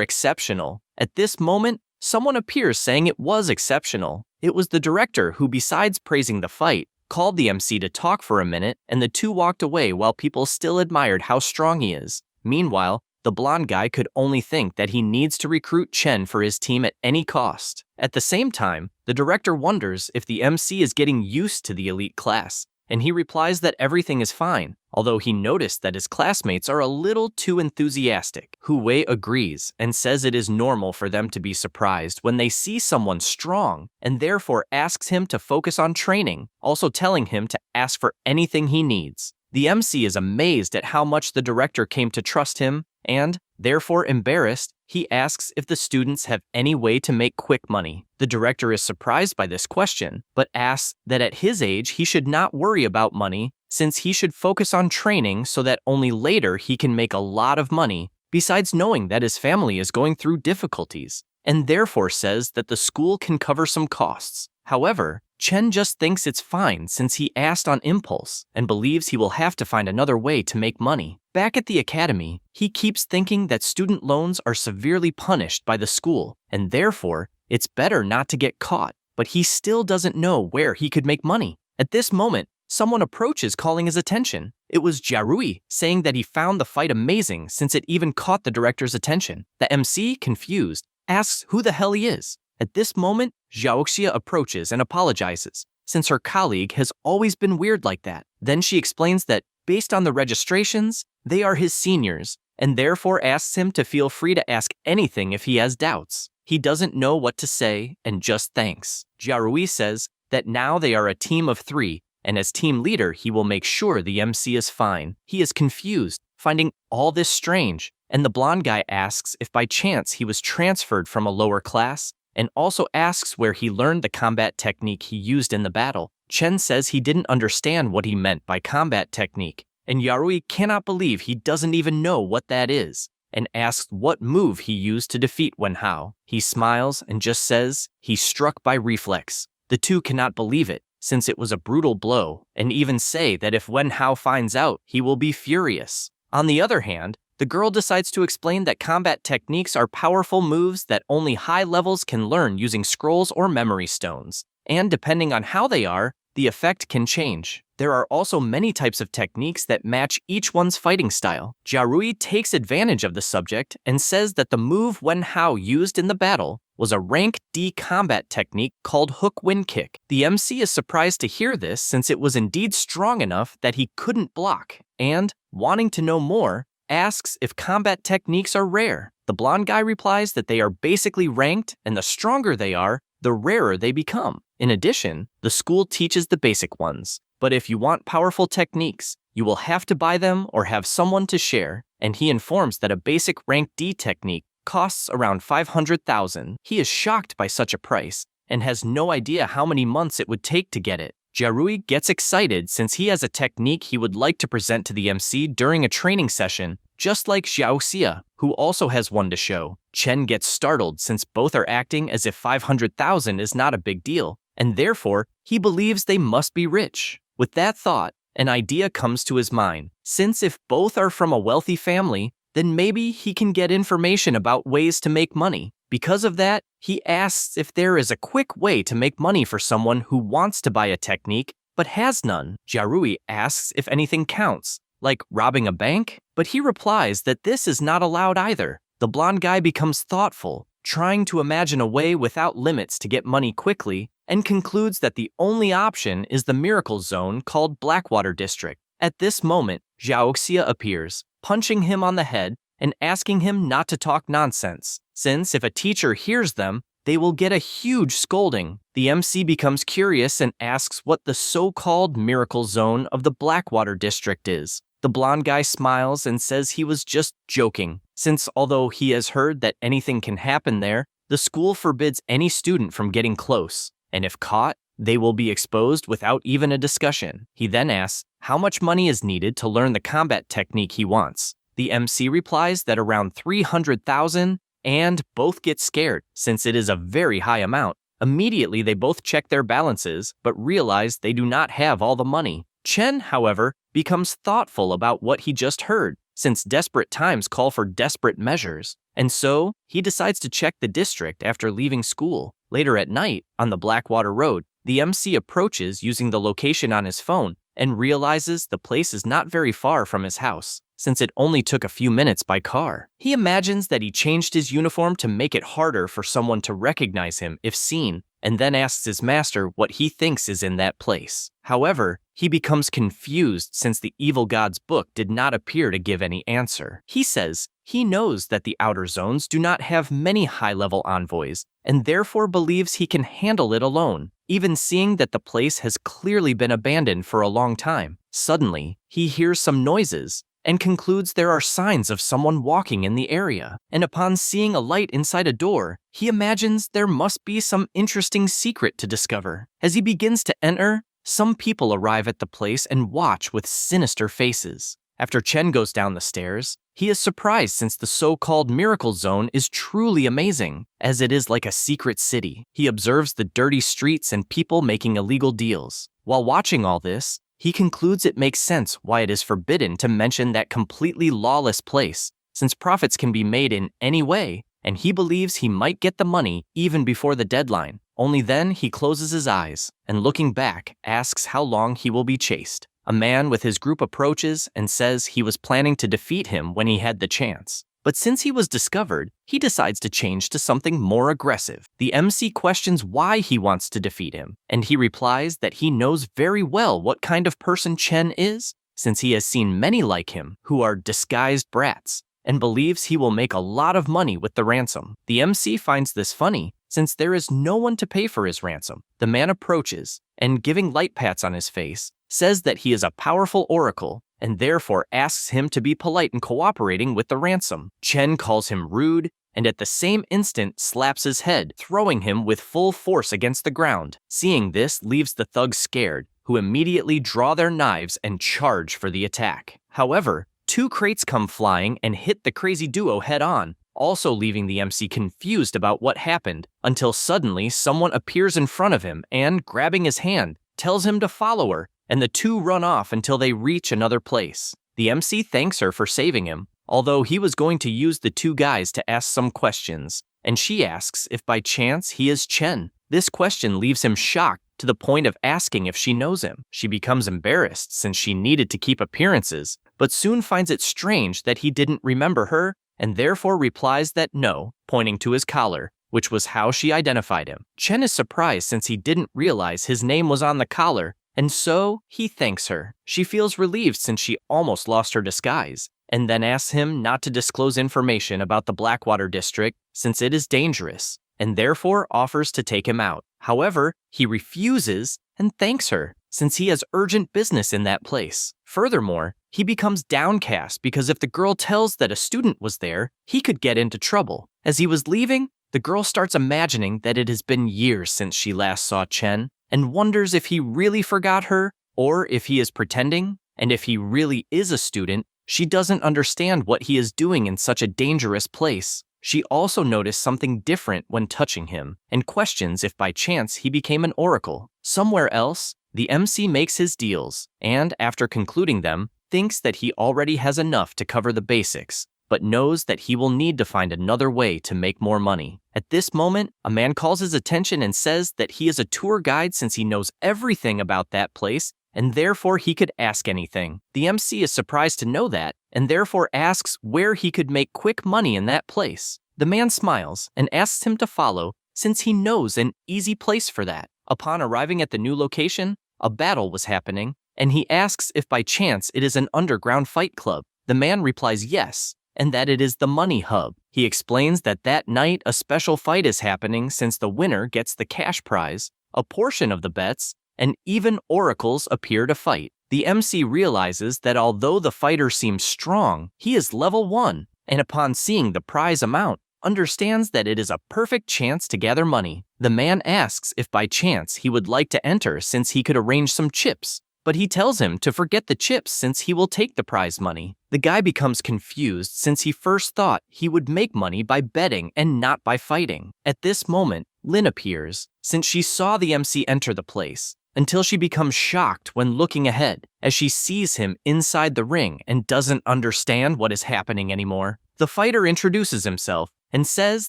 exceptional. At this moment, someone appears saying it was exceptional. It was the director who, besides praising the fight, called the MC to talk for a minute, and the two walked away while people still admired how strong he is. Meanwhile, the blonde guy could only think that he needs to recruit Chen for his team at any cost. At the same time, the director wonders if the MC is getting used to the elite class, and he replies that everything is fine, although he noticed that his classmates are a little too enthusiastic. Hu Wei agrees and says it is normal for them to be surprised when they see someone strong, and therefore asks him to focus on training, also telling him to ask for anything he needs. The MC is amazed at how much the director came to trust him, and, therefore embarrassed, he asks if the students have any way to make quick money. The director is surprised by this question, but asks that at his age he should not worry about money, since he should focus on training so that only later he can make a lot of money, besides knowing that his family is going through difficulties, and therefore says that the school can cover some costs. However, Chen just thinks it's fine since he asked on impulse and believes he will have to find another way to make money. Back at the academy, he keeps thinking that student loans are severely punished by the school, and therefore, it's better not to get caught, but he still doesn't know where he could make money. At this moment, someone approaches calling his attention. It was Jiarui, saying that he found the fight amazing since it even caught the director's attention. The MC, confused, asks who the hell he is. At this moment, Xiaoxia approaches and apologizes, since her colleague has always been weird like that. Then she explains that, based on the registrations, they are his seniors, and therefore asks him to feel free to ask anything if he has doubts. He doesn't know what to say and just thanks. Jiarui says that now they are a team of 3, and as team leader he will make sure the MC is fine. He is confused, finding all this strange, and the blonde guy asks if by chance he was transferred from a lower class, and also asks where he learned the combat technique he used in the battle. Chen says he didn't understand what he meant by combat technique, and Yarui cannot believe he doesn't even know what that is, and asks what move he used to defeat Wen Hao. He smiles and just says he struck by reflex. The two cannot believe it, since it was a brutal blow, and even say that if Wen Hao finds out, he will be furious. On the other hand, the girl decides to explain that combat techniques are powerful moves that only high levels can learn using scrolls or memory stones, and depending on how they are, the effect can change. There are also many types of techniques that match each one's fighting style. Jiarui takes advantage of the subject and says that the move Wen Hao used in the battle was a rank D combat technique called hook wind kick. The MC is surprised to hear this since it was indeed strong enough that he couldn't block, and, wanting to know more, asks if combat techniques are rare. The blonde guy replies that they are basically ranked, and the stronger they are, the rarer they become. In addition, the school teaches the basic ones, but if you want powerful techniques, you will have to buy them or have someone to share, and he informs that a basic rank D technique costs around 500,000. He is shocked by such a price, and has no idea how many months it would take to get it. Jiarui gets excited since he has a technique he would like to present to the MC during a training session, just like Xiaoxia, who also has one to show. Chen gets startled since both are acting as if 500,000 is not a big deal, and therefore, he believes they must be rich. With that thought, an idea comes to his mind, since if both are from a wealthy family, then maybe he can get information about ways to make money. Because of that, he asks if there is a quick way to make money for someone who wants to buy a technique but has none. Jiarui asks if anything counts, like robbing a bank, but he replies that this is not allowed either. The blonde guy becomes thoughtful, trying to imagine a way without limits to get money quickly, and concludes that the only option is the miracle zone called Blackwater District. At this moment, Xiaoxia appears, punching him on the head and asking him not to talk nonsense, since if a teacher hears them, they will get a huge scolding. The MC becomes curious and asks what the so-called miracle zone of the Blackwater District is. The blonde guy smiles and says he was just joking, since although he has heard that anything can happen there, the school forbids any student from getting close, and if caught, they will be exposed without even a discussion. He then asks how much money is needed to learn the combat technique he wants. The MC replies that around 300,000, and both get scared since it is a very high amount. Immediately, they both check their balances, but realize they do not have all the money. Chen, however, becomes thoughtful about what he just heard, since desperate times call for desperate measures. And so, he decides to check the district after leaving school. Later at night, on the Blackwater Road, the MC approaches using the location on his phone and realizes the place is not very far from his house, since it only took a few minutes by car. He imagines that he changed his uniform to make it harder for someone to recognize him if seen, and then asks his master what he thinks is in that place. However, he becomes confused since the evil god's book did not appear to give any answer. He says he knows that the outer zones do not have many high-level envoys, and therefore believes he can handle it alone, even seeing that the place has clearly been abandoned for a long time. Suddenly, he hears some noises and concludes there are signs of someone walking in the area. And upon seeing a light inside a door, he imagines there must be some interesting secret to discover. As he begins to enter, some people arrive at the place and watch with sinister faces. After Chen goes down the stairs, he is surprised since the so-called miracle zone is truly amazing, as it is like a secret city. He observes the dirty streets and people making illegal deals. While watching all this, he concludes it makes sense why it is forbidden to mention that completely lawless place, since profits can be made in any way, and he believes he might get the money even before the deadline. Only then he closes his eyes, and looking back, asks how long he will be chased. A man with his group approaches and says he was planning to defeat him when he had the chance. But since he was discovered, he decides to change to something more aggressive. The MC questions why he wants to defeat him, and he replies that he knows very well what kind of person Chen is, since he has seen many like him who are disguised brats, and believes he will make a lot of money with the ransom. The MC finds this funny, since there is no one to pay for his ransom. The man approaches, and giving light pats on his face, says that he is a powerful oracle, and therefore asks him to be polite in cooperating with the ransom. Chen calls him rude, and at the same instant slaps his head, throwing him with full force against the ground. Seeing this leaves the thugs scared, who immediately draw their knives and charge for the attack. However, 2 crates come flying and hit the crazy duo head-on, also leaving the MC confused about what happened, until suddenly someone appears in front of him and, grabbing his hand, tells him to follow her, and the 2 run off until they reach another place. The MC thanks her for saving him, although he was going to use the 2 guys to ask some questions, and she asks if by chance he is Chen. This question leaves him shocked to the point of asking if she knows him. She becomes embarrassed since she needed to keep appearances, but soon finds it strange that he didn't remember her, and therefore replies that no, pointing to his collar, which was how she identified him. Chen is surprised since he didn't realize his name was on the collar, and so he thanks her. She feels relieved since she almost lost her disguise, and then asks him not to disclose information about the Blackwater district since it is dangerous, and therefore offers to take him out. However, he refuses and thanks her since he has urgent business in that place. Furthermore, he becomes downcast because if the girl tells that a student was there, he could get into trouble. As he was leaving, the girl starts imagining that it has been years since she last saw Chen, and wonders if he really forgot her, or if he is pretending, and if he really is a student, she doesn't understand what he is doing in such a dangerous place. She also noticed something different when touching him, and questions if by chance he became an oracle. Somewhere else, the MC makes his deals, and after concluding them, thinks that he already has enough to cover the basics, but knows that he will need to find another way to make more money. At this moment, a man calls his attention and says that he is a tour guide since he knows everything about that place, and therefore he could ask anything. The MC is surprised to know that, and therefore asks where he could make quick money in that place. The man smiles and asks him to follow, since he knows an easy place for that. Upon arriving at the new location, a battle was happening, and he asks if by chance it is an underground fight club. The man replies yes, and that it is the money hub. He explains that that night a special fight is happening since the winner gets the cash prize, a portion of the bets, and even oracles appear to fight. The MC realizes that although the fighter seems strong, he is level 1, and upon seeing the prize amount, understands that it is a perfect chance to gather money. The man asks if by chance he would like to enter since he could arrange some chips, but he tells him to forget the chips since he will take the prize money. The guy becomes confused since he first thought he would make money by betting and not by fighting. At this moment, Lin appears, since she saw the MC enter the place, until she becomes shocked when looking ahead, as she sees him inside the ring and doesn't understand what is happening anymore. The fighter introduces himself and says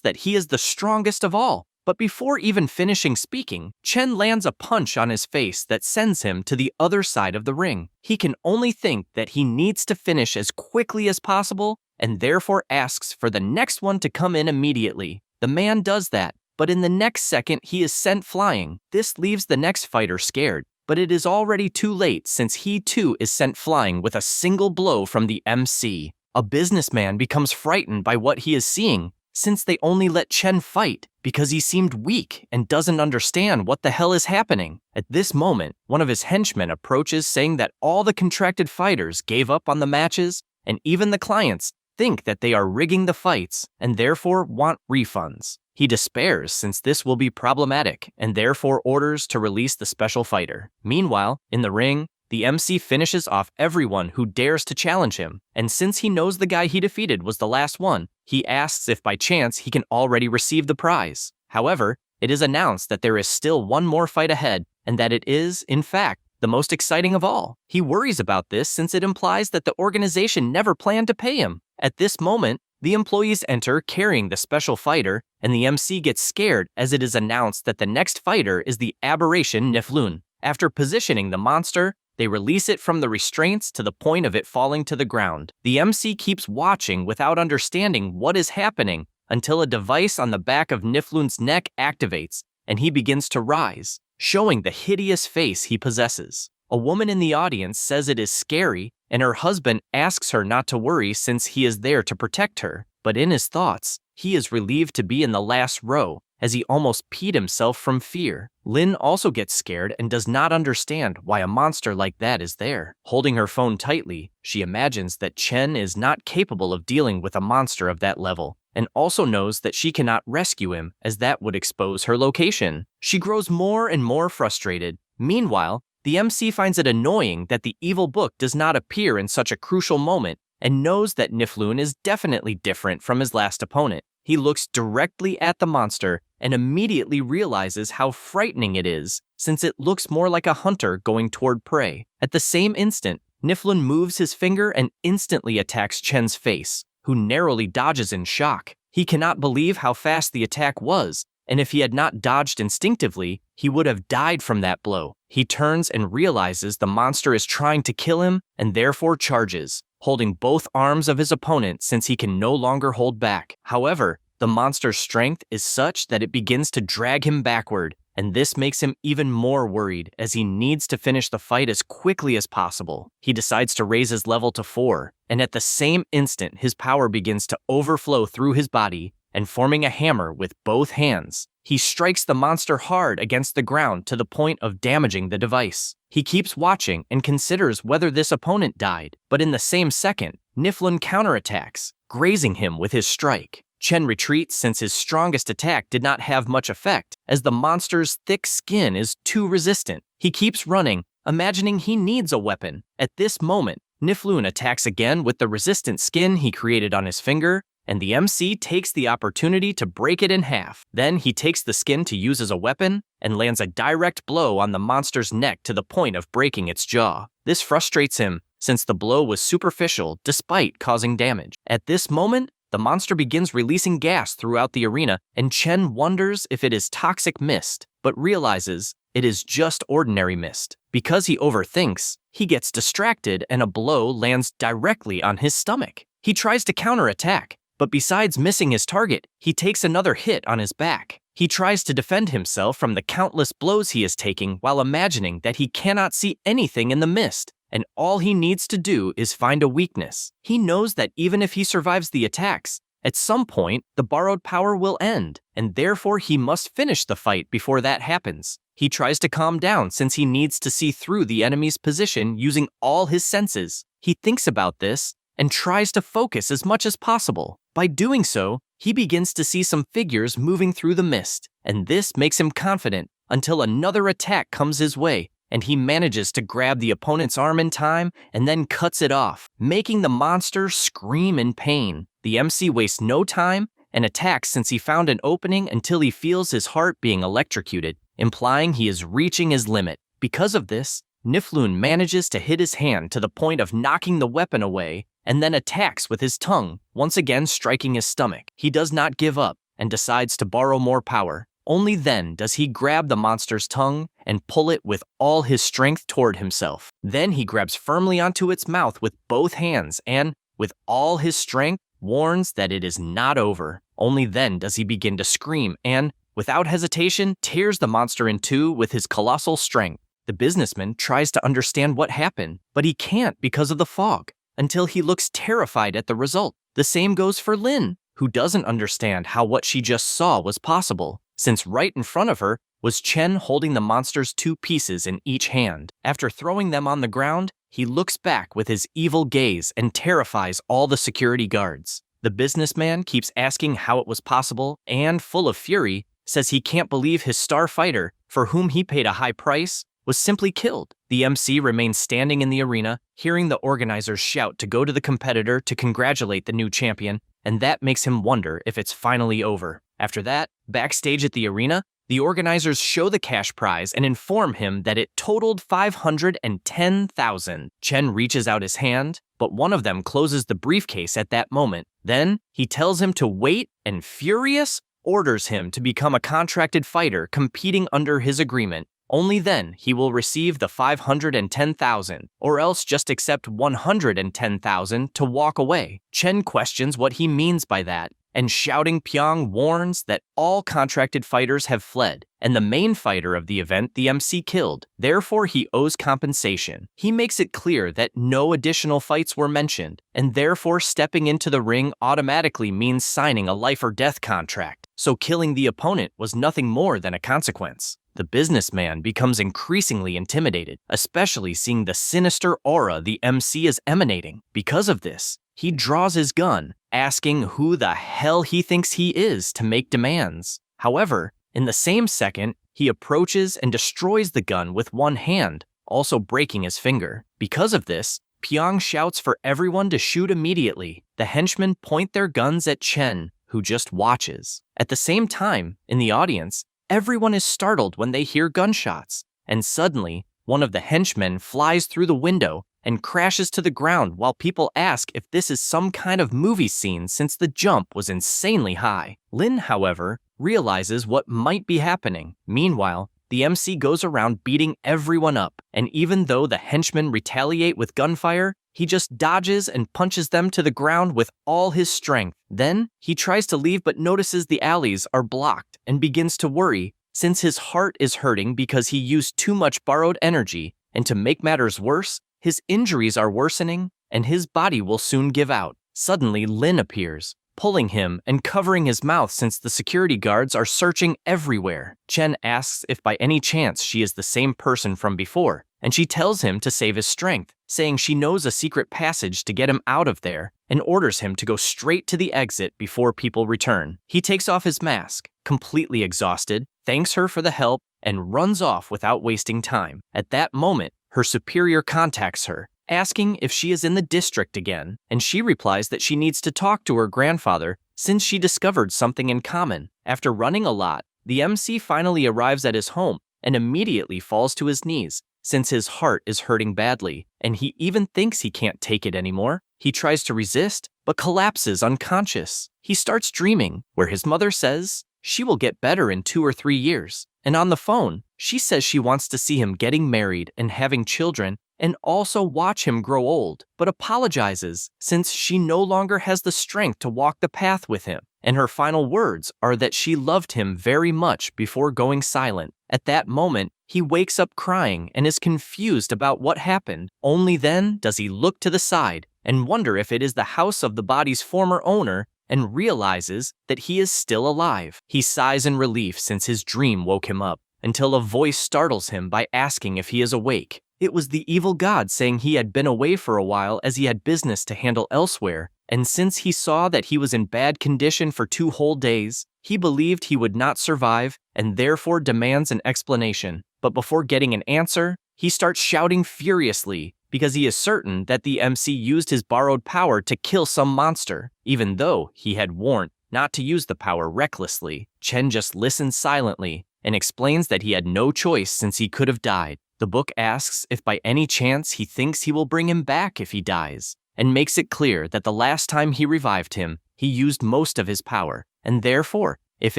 that he is the strongest of all, but before even finishing speaking, Chen lands a punch on his face that sends him to the other side of the ring. He can only think that he needs to finish as quickly as possible and therefore asks for the next one to come in immediately. The man does that, but in the next second he is sent flying. This leaves the next fighter scared, but it is already too late since he too is sent flying with a single blow from the MC. A businessman becomes frightened by what he is seeing, since they only let Chen fight because he seemed weak and doesn't understand what the hell is happening. At this moment, one of his henchmen approaches saying that all the contracted fighters gave up on the matches, and even the clients think that they are rigging the fights and therefore want refunds. He despairs since this will be problematic and therefore orders to release the special fighter. Meanwhile, in the ring, the MC finishes off everyone who dares to challenge him, and since he knows the guy he defeated was the last one, he asks if by chance he can already receive the prize. However, it is announced that there is still one more fight ahead, and that it is, in fact, the most exciting of all. He worries about this since it implies that the organization never planned to pay him. At this moment, the employees enter carrying the special fighter, and the MC gets scared as it is announced that the next fighter is the aberration Niflun. After positioning the monster, they release it from the restraints to the point of it falling to the ground. The MC keeps watching without understanding what is happening until a device on the back of Niflun's neck activates, and he begins to rise, showing the hideous face he possesses. A woman in the audience says it is scary, and her husband asks her not to worry since he is there to protect her. But in his thoughts, he is relieved to be in the last row, as he almost peed himself from fear. Lin also gets scared and does not understand why a monster like that is there. Holding her phone tightly, she imagines that Chen is not capable of dealing with a monster of that level, and also knows that she cannot rescue him as that would expose her location. She grows more and more frustrated. Meanwhile, the MC finds it annoying that the evil book does not appear in such a crucial moment and knows that Niflun is definitely different from his last opponent. He looks directly at the monster and immediately realizes how frightening it is, since it looks more like a hunter going toward prey. At the same instant, Niflun moves his finger and instantly attacks Chen's face, who narrowly dodges in shock. He cannot believe how fast the attack was, and if he had not dodged instinctively, he would have died from that blow. He turns and realizes the monster is trying to kill him and therefore charges, holding both arms of his opponent since he can no longer hold back. However, the monster's strength is such that it begins to drag him backward, and this makes him even more worried as he needs to finish the fight as quickly as possible. He decides to raise his level to 4, and at the same instant his power begins to overflow through his body, and forming a hammer with both hands, he strikes the monster hard against the ground to the point of damaging the device. He keeps watching and considers whether this opponent died, but in the same second, Niflun counterattacks, grazing him with his strike. Chen retreats since his strongest attack did not have much effect, as the monster's thick skin is too resistant. He keeps running, imagining he needs a weapon. At this moment, Niflun attacks again with the resistant skin he created on his finger, and the MC takes the opportunity to break it in half. Then he takes the skin to use as a weapon and lands a direct blow on the monster's neck to the point of breaking its jaw. This frustrates him, since the blow was superficial despite causing damage. At this moment, the monster begins releasing gas throughout the arena, and Chen wonders if it is toxic mist, but realizes it is just ordinary mist. Because he overthinks, he gets distracted and a blow lands directly on his stomach. He tries to counterattack, but besides missing his target, he takes another hit on his back. He tries to defend himself from the countless blows he is taking while imagining that he cannot see anything in the mist, and all he needs to do is find a weakness. He knows that even if he survives the attacks, at some point the borrowed power will end, and therefore he must finish the fight before that happens. He tries to calm down since he needs to see through the enemy's position using all his senses. He thinks about this and tries to focus as much as possible. By doing so, he begins to see some figures moving through the mist, and this makes him confident until another attack comes his way, and he manages to grab the opponent's arm in time and then cuts it off, making the monster scream in pain. The MC wastes no time and attacks since he found an opening until he feels his heart being electrocuted, implying he is reaching his limit. Because of this, Niflun manages to hit his hand to the point of knocking the weapon away and then attacks with his tongue, once again striking his stomach. He does not give up and decides to borrow more power. Only then does he grab the monster's tongue and pull it with all his strength toward himself. Then he grabs firmly onto its mouth with both hands and, with all his strength, warns that it is not over. Only then does he begin to scream and, without hesitation, tears the monster in two with his colossal strength. The businessman tries to understand what happened, but he can't because of the fog, until he looks terrified at the result. The same goes for Lin, who doesn't understand how what she just saw was possible, since right in front of her was Chen holding the monster's two pieces in each hand. After throwing them on the ground, he looks back with his evil gaze and terrifies all the security guards. The businessman keeps asking how it was possible and, full of fury, says he can't believe his star fighter, for whom he paid a high price, was simply killed. The MC remains standing in the arena, hearing the organizers shout to go to the competitor to congratulate the new champion, and that makes him wonder if it's finally over. After that, backstage at the arena, the organizers show the cash prize and inform him that it totaled 510,000. Chen reaches out his hand, but one of them closes the briefcase at that moment. Then, he tells him to wait and, furious, orders him to become a contracted fighter competing under his agreement. Only then he will receive the 510,000, or else just accept 110,000 to walk away. Chen questions what he means by that, and shouting Pyong warns that all contracted fighters have fled, and the main fighter of the event the MC killed. Therefore, he owes compensation. He makes it clear that no additional fights were mentioned, and therefore stepping into the ring automatically means signing a life or death contract, so killing the opponent was nothing more than a consequence. The businessman becomes increasingly intimidated, especially seeing the sinister aura the MC is emanating. Because of this, he draws his gun, asking who the hell he thinks he is to make demands. However, in the same second, he approaches and destroys the gun with one hand, also breaking his finger. Because of this, Pyong shouts for everyone to shoot immediately. The henchmen point their guns at Chen, who just watches. At the same time, in the audience, everyone is startled when they hear gunshots, and suddenly, one of the henchmen flies through the window and crashes to the ground while people ask if this is some kind of movie scene since the jump was insanely high. Lin, however, realizes what might be happening. Meanwhile, the MC goes around beating everyone up, and even though the henchmen retaliate with gunfire, he just dodges and punches them to the ground with all his strength. Then, he tries to leave but notices the alleys are blocked and begins to worry, since his heart is hurting because he used too much borrowed energy, and to make matters worse, his injuries are worsening, and his body will soon give out. Suddenly, Lin appears, pulling him and covering his mouth since the security guards are searching everywhere. Chen asks if by any chance she is the same person from before, and she tells him to save his strength, saying she knows a secret passage to get him out of there, and orders him to go straight to the exit before people return. He takes off his mask, completely exhausted, thanks her for the help, and runs off without wasting time. At that moment, her superior contacts her, asking if she is in the district again, and she replies that she needs to talk to her grandfather since she discovered something in common. After running a lot, the MC finally arrives at his home and immediately falls to his knees, since his heart is hurting badly, and he even thinks he can't take it anymore. He tries to resist, but collapses unconscious. He starts dreaming, where his mother says she will get better in 2 or 3 years, and on the phone, she says she wants to see him getting married and having children, and also watch him grow old, but apologizes since she no longer has the strength to walk the path with him. And her final words are that she loved him very much before going silent. At that moment, he wakes up crying and is confused about what happened. Only then does he look to the side and wonder if it is the house of the body's former owner, and realizes that he is still alive. He sighs in relief since his dream woke him up, until a voice startles him by asking if he is awake. It was the evil god saying he had been away for a while as he had business to handle elsewhere, and since he saw that he was in bad condition for 2 whole days, he believed he would not survive and therefore demands an explanation. But before getting an answer, he starts shouting furiously because he is certain that the MC used his borrowed power to kill some monster, even though he had warned not to use the power recklessly. Chen just listens silently and explains that he had no choice since he could have died. The book asks if by any chance he thinks he will bring him back if he dies, and makes it clear that the last time he revived him, he used most of his power, and therefore, if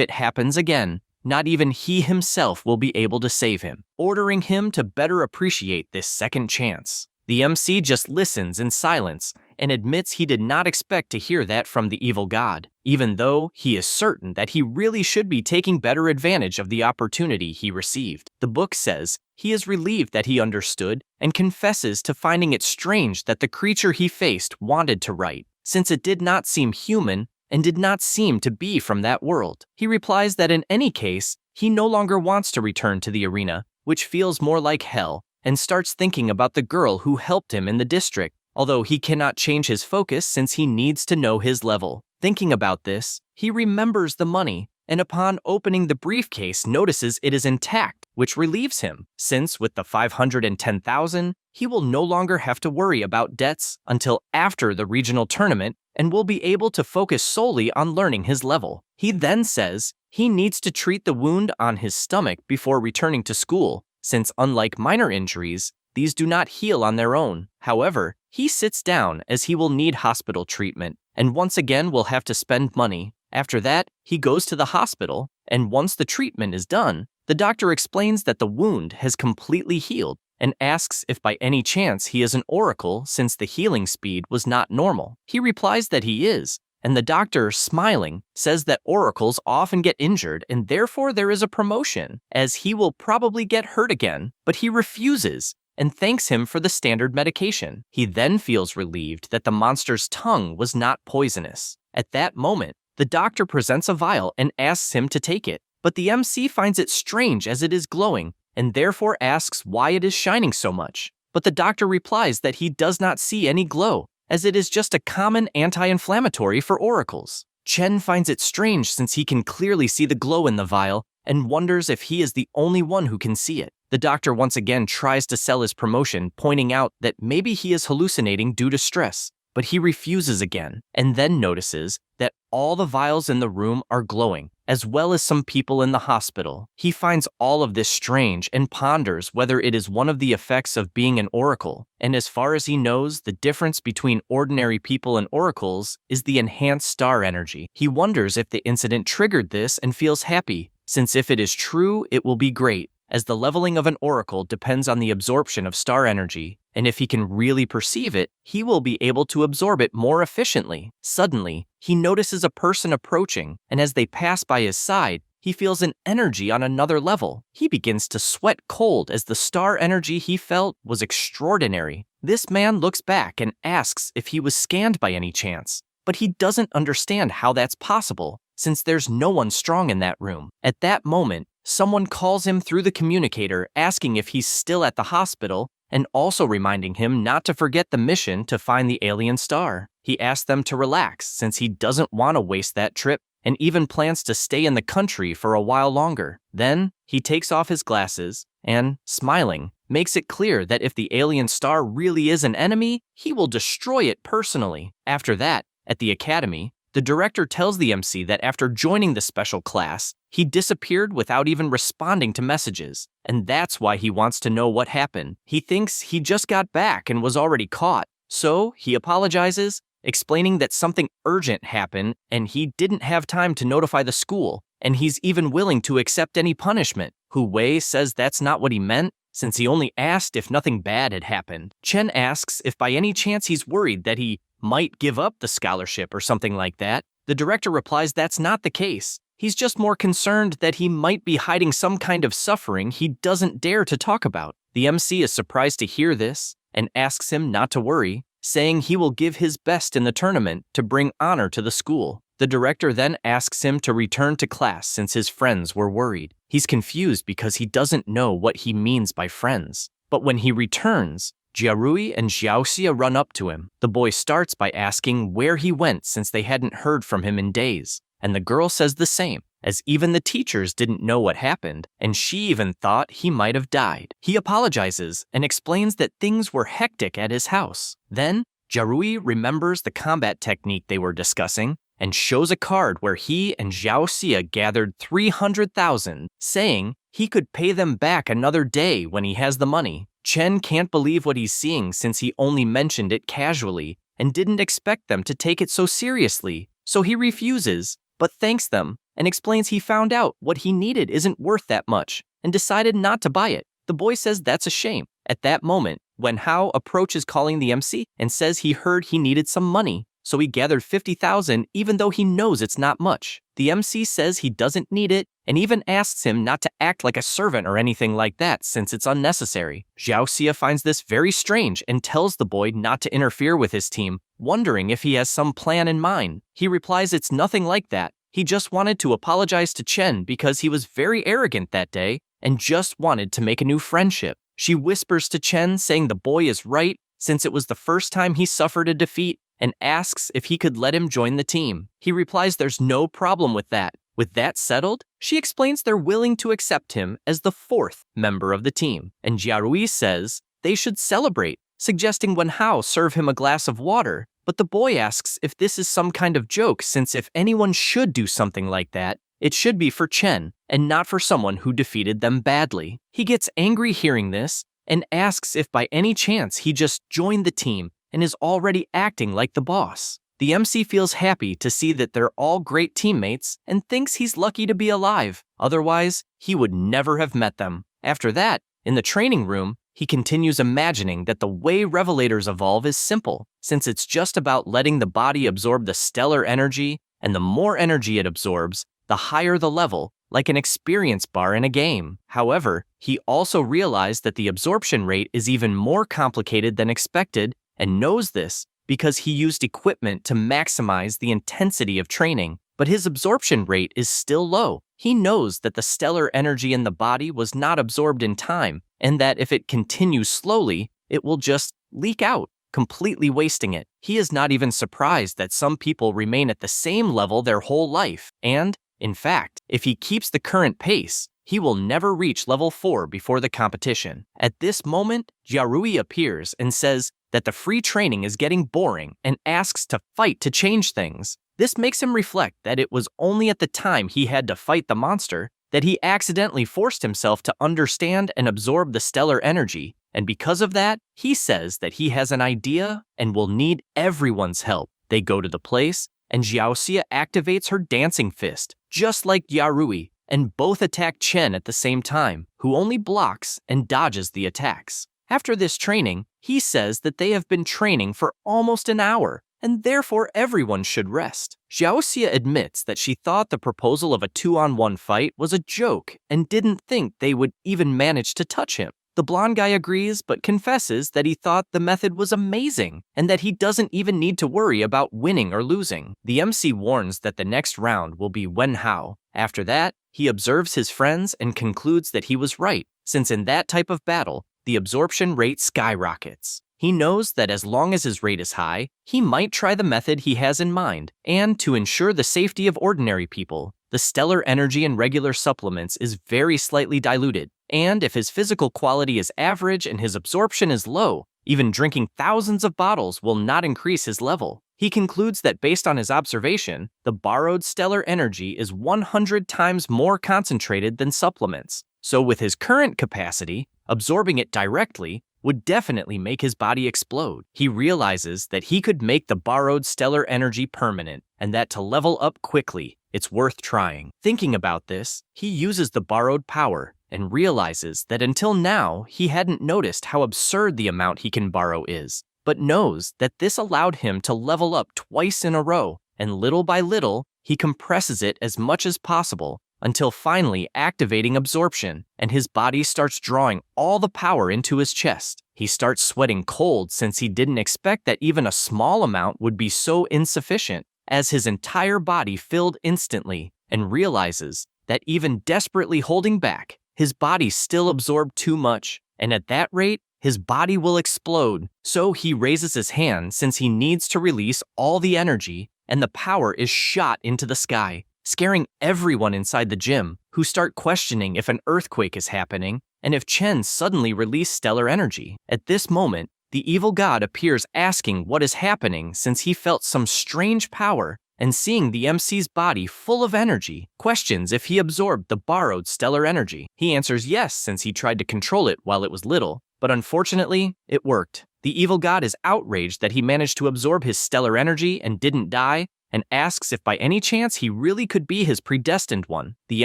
it happens again, not even he himself will be able to save him, ordering him to better appreciate this second chance. The MC just listens in silence and admits he did not expect to hear that from the evil god, even though he is certain that he really should be taking better advantage of the opportunity he received. The book says he is relieved that he understood and confesses to finding it strange that the creature he faced wanted to write, since it did not seem human and did not seem to be from that world. He replies that in any case, he no longer wants to return to the arena, which feels more like hell, and starts thinking about the girl who helped him in the district, although he cannot change his focus since he needs to know his level. Thinking about this, he remembers the money, and upon opening the briefcase notices it is intact, which relieves him, since with the 510,000, he will no longer have to worry about debts until after the regional tournament and will be able to focus solely on learning his level. He then says he needs to treat the wound on his stomach before returning to school, since unlike minor injuries, these do not heal on their own. However, he sits down as he will need hospital treatment and once again will have to spend money. After that, he goes to the hospital, and once the treatment is done, the doctor explains that the wound has completely healed and asks if by any chance he is an oracle since the healing speed was not normal. He replies that he is, and the doctor, smiling, says that oracles often get injured and therefore there is a promotion, as he will probably get hurt again, but he refuses and thanks him for the standard medication. He then feels relieved that the monster's tongue was not poisonous. At that moment, the doctor presents a vial and asks him to take it, but the MC finds it strange as it is glowing and therefore asks why it is shining so much. But the doctor replies that he does not see any glow, as it is just a common anti-inflammatory for oracles. Chen finds it strange since he can clearly see the glow in the vial and wonders if he is the only one who can see it. The doctor once again tries to sell his promotion, pointing out that maybe he is hallucinating due to stress, but he refuses again, and then notices that all the vials in the room are glowing, as well as some people in the hospital. He finds all of this strange and ponders whether it is one of the effects of being an oracle, and as far as he knows, the difference between ordinary people and oracles is the enhanced star energy. He wonders if the incident triggered this and feels happy, since if it is true, it will be great, as the leveling of an oracle depends on the absorption of star energy, and if he can really perceive it, he will be able to absorb it more efficiently. Suddenly, he notices a person approaching, and as they pass by his side, he feels an energy on another level. He begins to sweat cold as the star energy he felt was extraordinary. This man looks back and asks if he was scanned by any chance, but he doesn't understand how that's possible, since there's no one strong in that room. At that moment, someone calls him through the communicator asking if he's still at the hospital and also reminding him not to forget the mission to find the alien star. He asks them to relax since he doesn't want to waste that trip and even plans to stay in the country for a while longer. Then, he takes off his glasses and, smiling, makes it clear that if the alien star really is an enemy, he will destroy it personally. After that, at the academy, the director tells the MC that after joining the special class, he disappeared without even responding to messages, and that's why he wants to know what happened. He thinks he just got back and was already caught, so he apologizes, explaining that something urgent happened and he didn't have time to notify the school, and he's even willing to accept any punishment. Hu Wei says that's not what he meant, since he only asked if nothing bad had happened. Chen asks if by any chance he's worried that he might give up the scholarship or something like that. The director replies that's not the case. He's just more concerned that he might be hiding some kind of suffering he doesn't dare to talk about. The MC is surprised to hear this and asks him not to worry, saying he will give his best in the tournament to bring honor to the school. The director then asks him to return to class since his friends were worried. He's confused because he doesn't know what he means by friends. But when he returns, Jiarui and Xiaoxia run up to him. The boy starts by asking where he went since they hadn't heard from him in days, and the girl says the same, as even the teachers didn't know what happened, and she even thought he might have died. He apologizes and explains that things were hectic at his house. Then, Jiarui remembers the combat technique they were discussing and shows a card where he and Xiao Xia gathered 300,000, saying he could pay them back another day when he has the money. Chen can't believe what he's seeing since he only mentioned it casually and didn't expect them to take it so seriously, so he refuses, but thanks them and explains he found out what he needed isn't worth that much and decided not to buy it. The boy says that's a shame. At that moment, when Hao approaches calling the MC and says he heard he needed some money, so he gathered 50,000 even though he knows it's not much. The MC says he doesn't need it and even asks him not to act like a servant or anything like that since it's unnecessary. Xiao Xia finds this very strange and tells the boy not to interfere with his team, wondering if he has some plan in mind. He replies it's nothing like that. He just wanted to apologize to Chen because he was very arrogant that day and just wanted to make a new friendship. She whispers to Chen saying the boy is right since it was the first time he suffered a defeat and asks if he could let him join the team. He replies there's no problem with that. With that settled, she explains they're willing to accept him as the 4th member of the team, and Jiarui says they should celebrate, suggesting Wen Hao serve him a glass of water, but the boy asks if this is some kind of joke since if anyone should do something like that, it should be for Chen and not for someone who defeated them badly. He gets angry hearing this and asks if by any chance he just joined the team and is already acting like the boss. The MC feels happy to see that they're all great teammates and thinks he's lucky to be alive, otherwise he would never have met them. After that, in the training room, he continues imagining that the way revelators evolve is simple, since it's just about letting the body absorb the stellar energy, and the more energy it absorbs, the higher the level, like an experience bar in a game. However, he also realized that the absorption rate is even more complicated than expected, and knows this because he used equipment to maximize the intensity of training, but his absorption rate is still low. He knows that the stellar energy in the body was not absorbed in time, and that if it continues slowly, it will just leak out, completely wasting it. He is not even surprised that some people remain at the same level their whole life, and, in fact, if he keeps the current pace, he will never reach level 4 before the competition. At this moment, Jiarui appears and says that the free training is getting boring and asks to fight to change things. This makes him reflect that it was only at the time he had to fight the monster that he accidentally forced himself to understand and absorb the stellar energy, and because of that, he says that he has an idea and will need everyone's help. They go to the place, and Xiao Xia activates her dancing fist, just like Jiarui, and both attack Chen at the same time, who only blocks and dodges the attacks. After this training, he says that they have been training for almost an hour, and therefore everyone should rest. Xiao Xia admits that she thought the proposal of a 2-on-1 fight was a joke and didn't think they would even manage to touch him. The blonde guy agrees but confesses that he thought the method was amazing and that he doesn't even need to worry about winning or losing. The MC warns that the next round will be Wen Hao. After that, he observes his friends and concludes that he was right, since in that type of battle, the absorption rate skyrockets. He knows that as long as his rate is high, he might try the method he has in mind, and to ensure the safety of ordinary people, the stellar energy in regular supplements is very slightly diluted, and if his physical quality is average and his absorption is low, even drinking thousands of bottles will not increase his level. He concludes that based on his observation, the borrowed stellar energy is 100 times more concentrated than supplements. So with his current capacity, absorbing it directly would definitely make his body explode. He realizes that he could make the borrowed stellar energy permanent, and that to level up quickly, it's worth trying. Thinking about this, he uses the borrowed power and realizes that until now, he hadn't noticed how absurd the amount he can borrow is, but knows that this allowed him to level up twice in a row, and little by little, he compresses it as much as possible until finally activating absorption, and his body starts drawing all the power into his chest. He starts sweating cold since he didn't expect that even a small amount would be so insufficient, as his entire body filled instantly, and realizes that even desperately holding back, his body still absorbed too much, and at that rate, his body will explode. So he raises his hand since he needs to release all the energy, and the power is shot into the sky, scaring everyone inside the gym, who start questioning if an earthquake is happening and if Chen suddenly released stellar energy. At this moment, the evil god appears asking what is happening since he felt some strange power and seeing the MC's body full of energy, questions if he absorbed the borrowed stellar energy. He answers yes since he tried to control it while it was little, but unfortunately, it worked. The evil god is outraged that he managed to absorb his stellar energy and didn't die, and asks if by any chance he really could be his predestined one. The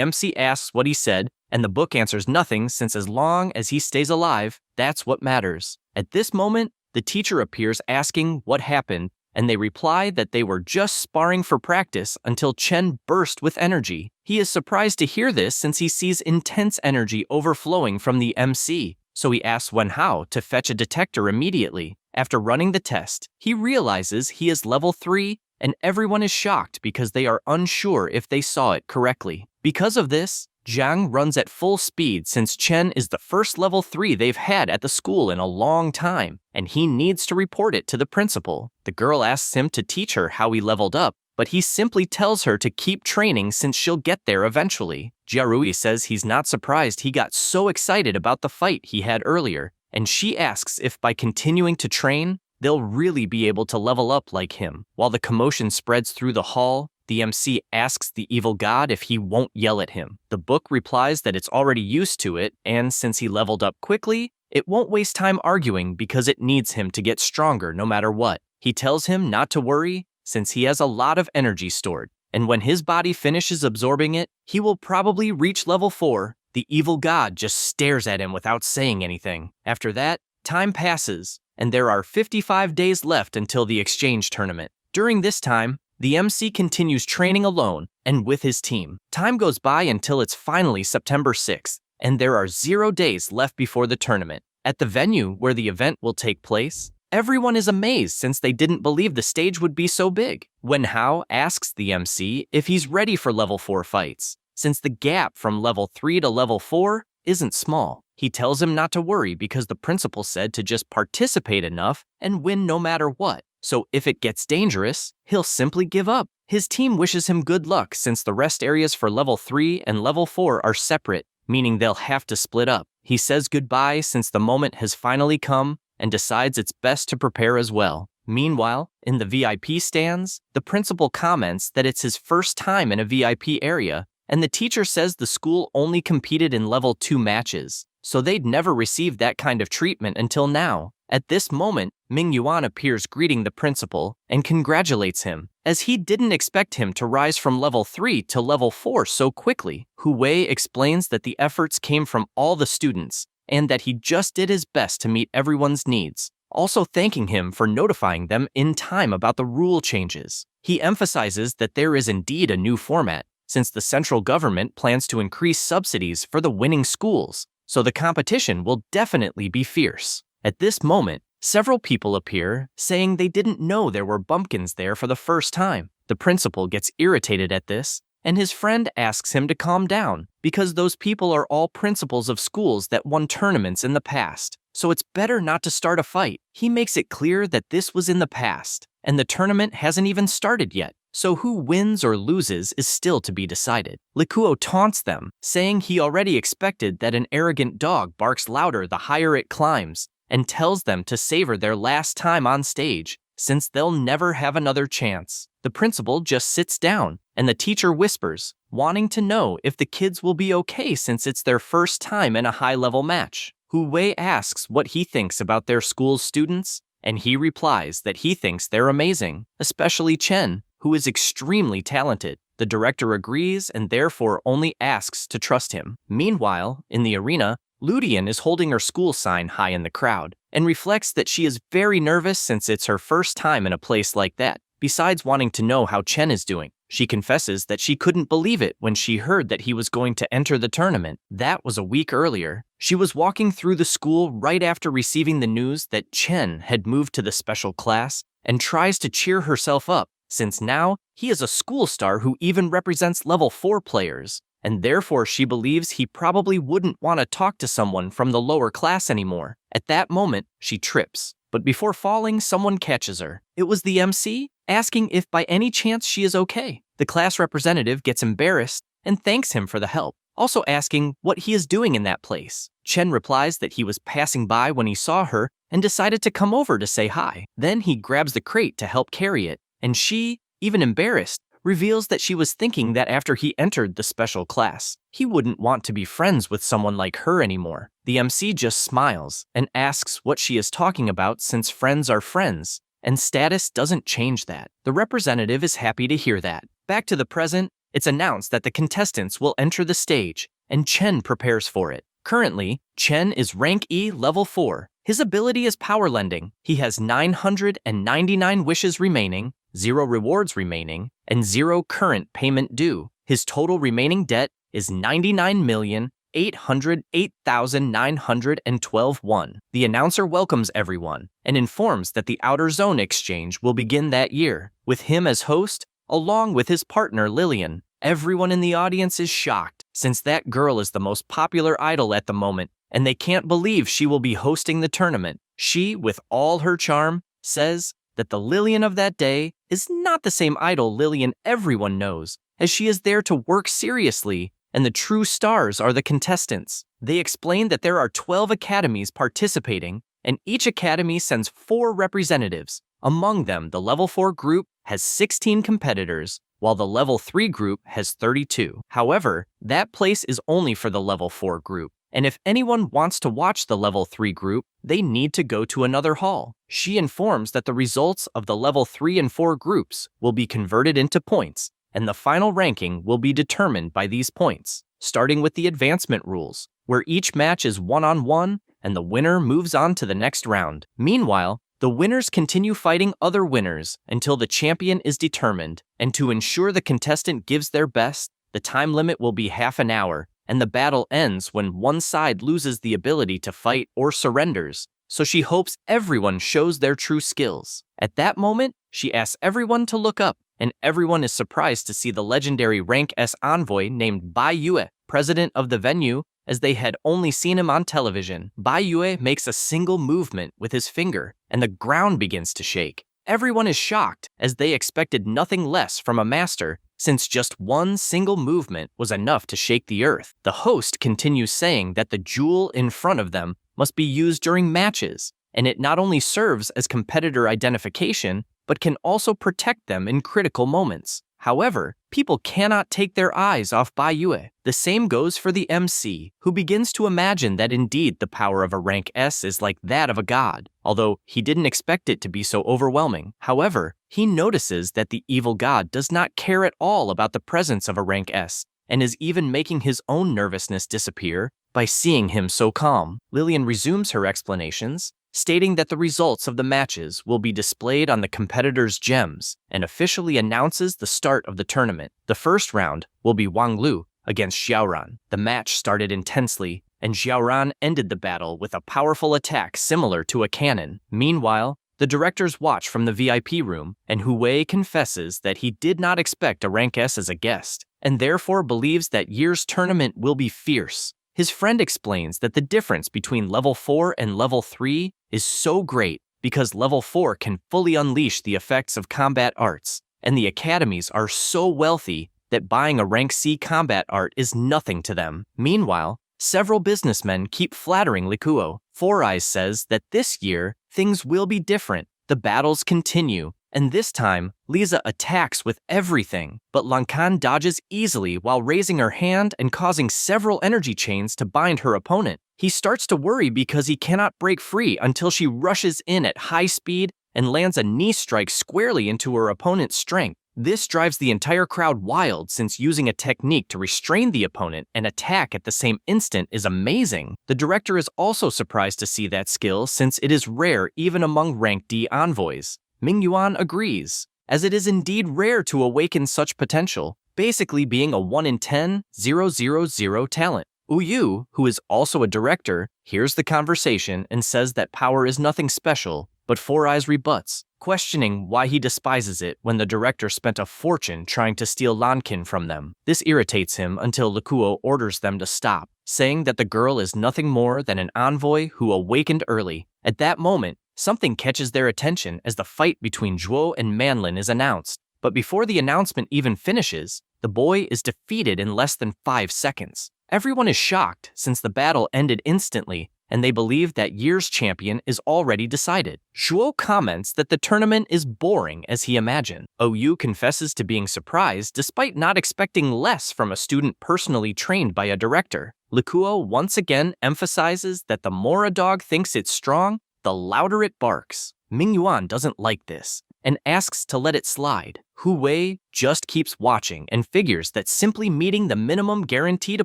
MC asks what he said, and the book answers nothing since as long as he stays alive, that's what matters. At this moment, the teacher appears asking what happened, and they reply that they were just sparring for practice until Chen burst with energy. He is surprised to hear this since he sees intense energy overflowing from the MC, so he asks Wenhao to fetch a detector immediately. After running the test, he realizes he is level 3, and everyone is shocked because they are unsure if they saw it correctly. Because of this, Jiang runs at full speed since Chen is the first level 3 they've had at the school in a long time, and he needs to report it to the principal. The girl asks him to teach her how he leveled up, but he simply tells her to keep training since she'll get there eventually. Jiarui says he's not surprised he got so excited about the fight he had earlier, and she asks if by continuing to train, they'll really be able to level up like him. While the commotion spreads through the hall, the MC asks the evil god if he won't yell at him. The book replies that it's already used to it, and since he leveled up quickly, it won't waste time arguing because it needs him to get stronger no matter what. He tells him not to worry, since he has a lot of energy stored, and when his body finishes absorbing it, he will probably reach level 4. The evil god just stares at him without saying anything. After that, time passes, and there are 55 days left until the exchange tournament. During this time, the MC continues training alone and with his team. Time goes by until it's finally September 6th, and there are 0 days left before the tournament. At the venue where the event will take place, everyone is amazed since they didn't believe the stage would be so big. Wenhao asks the MC if he's ready for level 4 fights, since the gap from level 3 to level 4 isn't small. He tells him not to worry because the principal said to just participate enough and win no matter what. So if it gets dangerous, he'll simply give up. His team wishes him good luck since the rest areas for level 3 and level 4 are separate, meaning they'll have to split up. He says goodbye since the moment has finally come and decides it's best to prepare as well. Meanwhile, in the VIP stands, the principal comments that it's his first time in a VIP area, and the teacher says the school only competed in level 2 matches, so they'd never received that kind of treatment until now. At this moment, Ming Yuan appears greeting the principal and congratulates him, as he didn't expect him to rise from level 3 to level 4 so quickly. Hu Wei explains that the efforts came from all the students, and that he just did his best to meet everyone's needs, also thanking him for notifying them in time about the rule changes. He emphasizes that there is indeed a new format, since the central government plans to increase subsidies for the winning schools, so the competition will definitely be fierce. At this moment, several people appear, saying they didn't know there were bumpkins there for the first time. The principal gets irritated at this, and his friend asks him to calm down, because those people are all principals of schools that won tournaments in the past, so it's better not to start a fight. He makes it clear that this was in the past, and the tournament hasn't even started yet, so who wins or loses is still to be decided. Likuo taunts them, saying he already expected that an arrogant dog barks louder the higher it climbs, and tells them to savor their last time on stage, since they'll never have another chance. The principal just sits down, and the teacher whispers, wanting to know if the kids will be okay since it's their first time in a high-level match. Hu Wei asks what he thinks about their school's students, and he replies that he thinks they're amazing, especially Chen, who is extremely talented. The director agrees and therefore only asks to trust him. Meanwhile, in the arena, Ludian is holding her school sign high in the crowd, and reflects that she is very nervous since it's her first time in a place like that. Besides wanting to know how Chen is doing, she confesses that she couldn't believe it when she heard that he was going to enter the tournament. That was a week earlier. She was walking through the school right after receiving the news that Chen had moved to the special class, and tries to cheer herself up, since now he is a school star who even represents level 4 players, and therefore she believes he probably wouldn't want to talk to someone from the lower class anymore. At that moment, she trips, but before falling, someone catches her. It was the MC, asking if by any chance she is okay. The class representative gets embarrassed and thanks him for the help, also asking what he is doing in that place. Chen replies that he was passing by when he saw her and decided to come over to say hi. Then he grabs the crate to help carry it, and she, even embarrassed, reveals that she was thinking that after he entered the special class, he wouldn't want to be friends with someone like her anymore. The MC just smiles and asks what she is talking about since friends are friends, and status doesn't change that. The representative is happy to hear that. Back to the present, it's announced that the contestants will enter the stage, and Chen prepares for it. Currently, Chen is rank E level 4. His ability is power lending. He has 999 wishes remaining, 0 rewards remaining, and 0 current payment due. His total remaining debt is 99,808,912 won. The announcer welcomes everyone and informs that the Outer Zone exchange will begin that year, with him as host, along with his partner Lillian. Everyone in the audience is shocked, since that girl is the most popular idol at the moment, and they can't believe she will be hosting the tournament. She, with all her charm, says that the Lillian of that day is not the same idol Lillian everyone knows, as she is there to work seriously, and the true stars are the contestants. They explain that there are 12 academies participating, and each academy sends 4 representatives. Among them, the level 4 group has 16 competitors, while the level 3 group has 32. However, that place is only for the level 4 group, and if anyone wants to watch the level 3 group, they need to go to another hall. She informs that the results of the level 3 and 4 groups will be converted into points, and the final ranking will be determined by these points, starting with the advancement rules, where each match is one-on-one, and the winner moves on to the next round. Meanwhile, the winners continue fighting other winners until the champion is determined, and to ensure the contestant gives their best, the time limit will be half an hour, and the battle ends when one side loses the ability to fight or surrenders, so she hopes everyone shows their true skills. At that moment, she asks everyone to look up, and everyone is surprised to see the legendary Rank S envoy named Bai Yue, president of the venue, as they had only seen him on television. Bai Yue makes a single movement with his finger, and the ground begins to shake. Everyone is shocked, as they expected nothing less from a master, since just one single movement was enough to shake the earth. The host continues saying that the jewel in front of them must be used during matches, and it not only serves as competitor identification, but can also protect them in critical moments. However, people cannot take their eyes off Bai Yue. The same goes for the MC, who begins to imagine that indeed the power of a rank S is like that of a god, although he didn't expect it to be so overwhelming. However, he notices that the evil god does not care at all about the presence of a rank S, and is even making his own nervousness disappear by seeing him so calm. Lillian resumes her explanations, stating that the results of the matches will be displayed on the competitors' gems, and officially announces the start of the tournament. The first round will be Wang Lu against Xiaoran. The match started intensely, and Xiaoran ended the battle with a powerful attack similar to a cannon. Meanwhile, the directors watch from the VIP room, and Hui confesses that he did not expect a rank S as a guest, and therefore believes that year's tournament will be fierce. His friend explains that the difference between level 4 and level 3 is so great because level 4 can fully unleash the effects of combat arts, and the academies are so wealthy that buying a rank C combat art is nothing to them. Meanwhile, several businessmen keep flattering Likuo. Four Eyes says that this year, things will be different. The battles continue, and this time, Lisa attacks with everything, but Lankan dodges easily while raising her hand and causing several energy chains to bind her opponent. He starts to worry because he cannot break free until she rushes in at high speed and lands a knee strike squarely into her opponent's strength. This drives the entire crowd wild since using a technique to restrain the opponent and attack at the same instant is amazing. The director is also surprised to see that skill since it is rare even among rank D envoys. Ming Yuan agrees, as it is indeed rare to awaken such potential, basically being a 1 in 10,000 talent. Uyu, who is also a director, hears the conversation and says that power is nothing special, but Four Eyes rebuts, questioning why he despises it when the director spent a fortune trying to steal Lankin from them. This irritates him until Likuo orders them to stop, saying that the girl is nothing more than an envoy who awakened early. At that moment, something catches their attention as the fight between Zhuo and Manlin is announced, but before the announcement even finishes, the boy is defeated in less than 5 seconds. Everyone is shocked since the battle ended instantly, and they believe that year's champion is already decided. Shuo comments that the tournament is boring as he imagined. OU confesses to being surprised despite not expecting less from a student personally trained by a director. Likuo once again emphasizes that the more a dog thinks it's strong, the louder it barks. Mingyuan doesn't like this and asks to let it slide. Hu Wei just keeps watching and figures that simply meeting the minimum guarantee to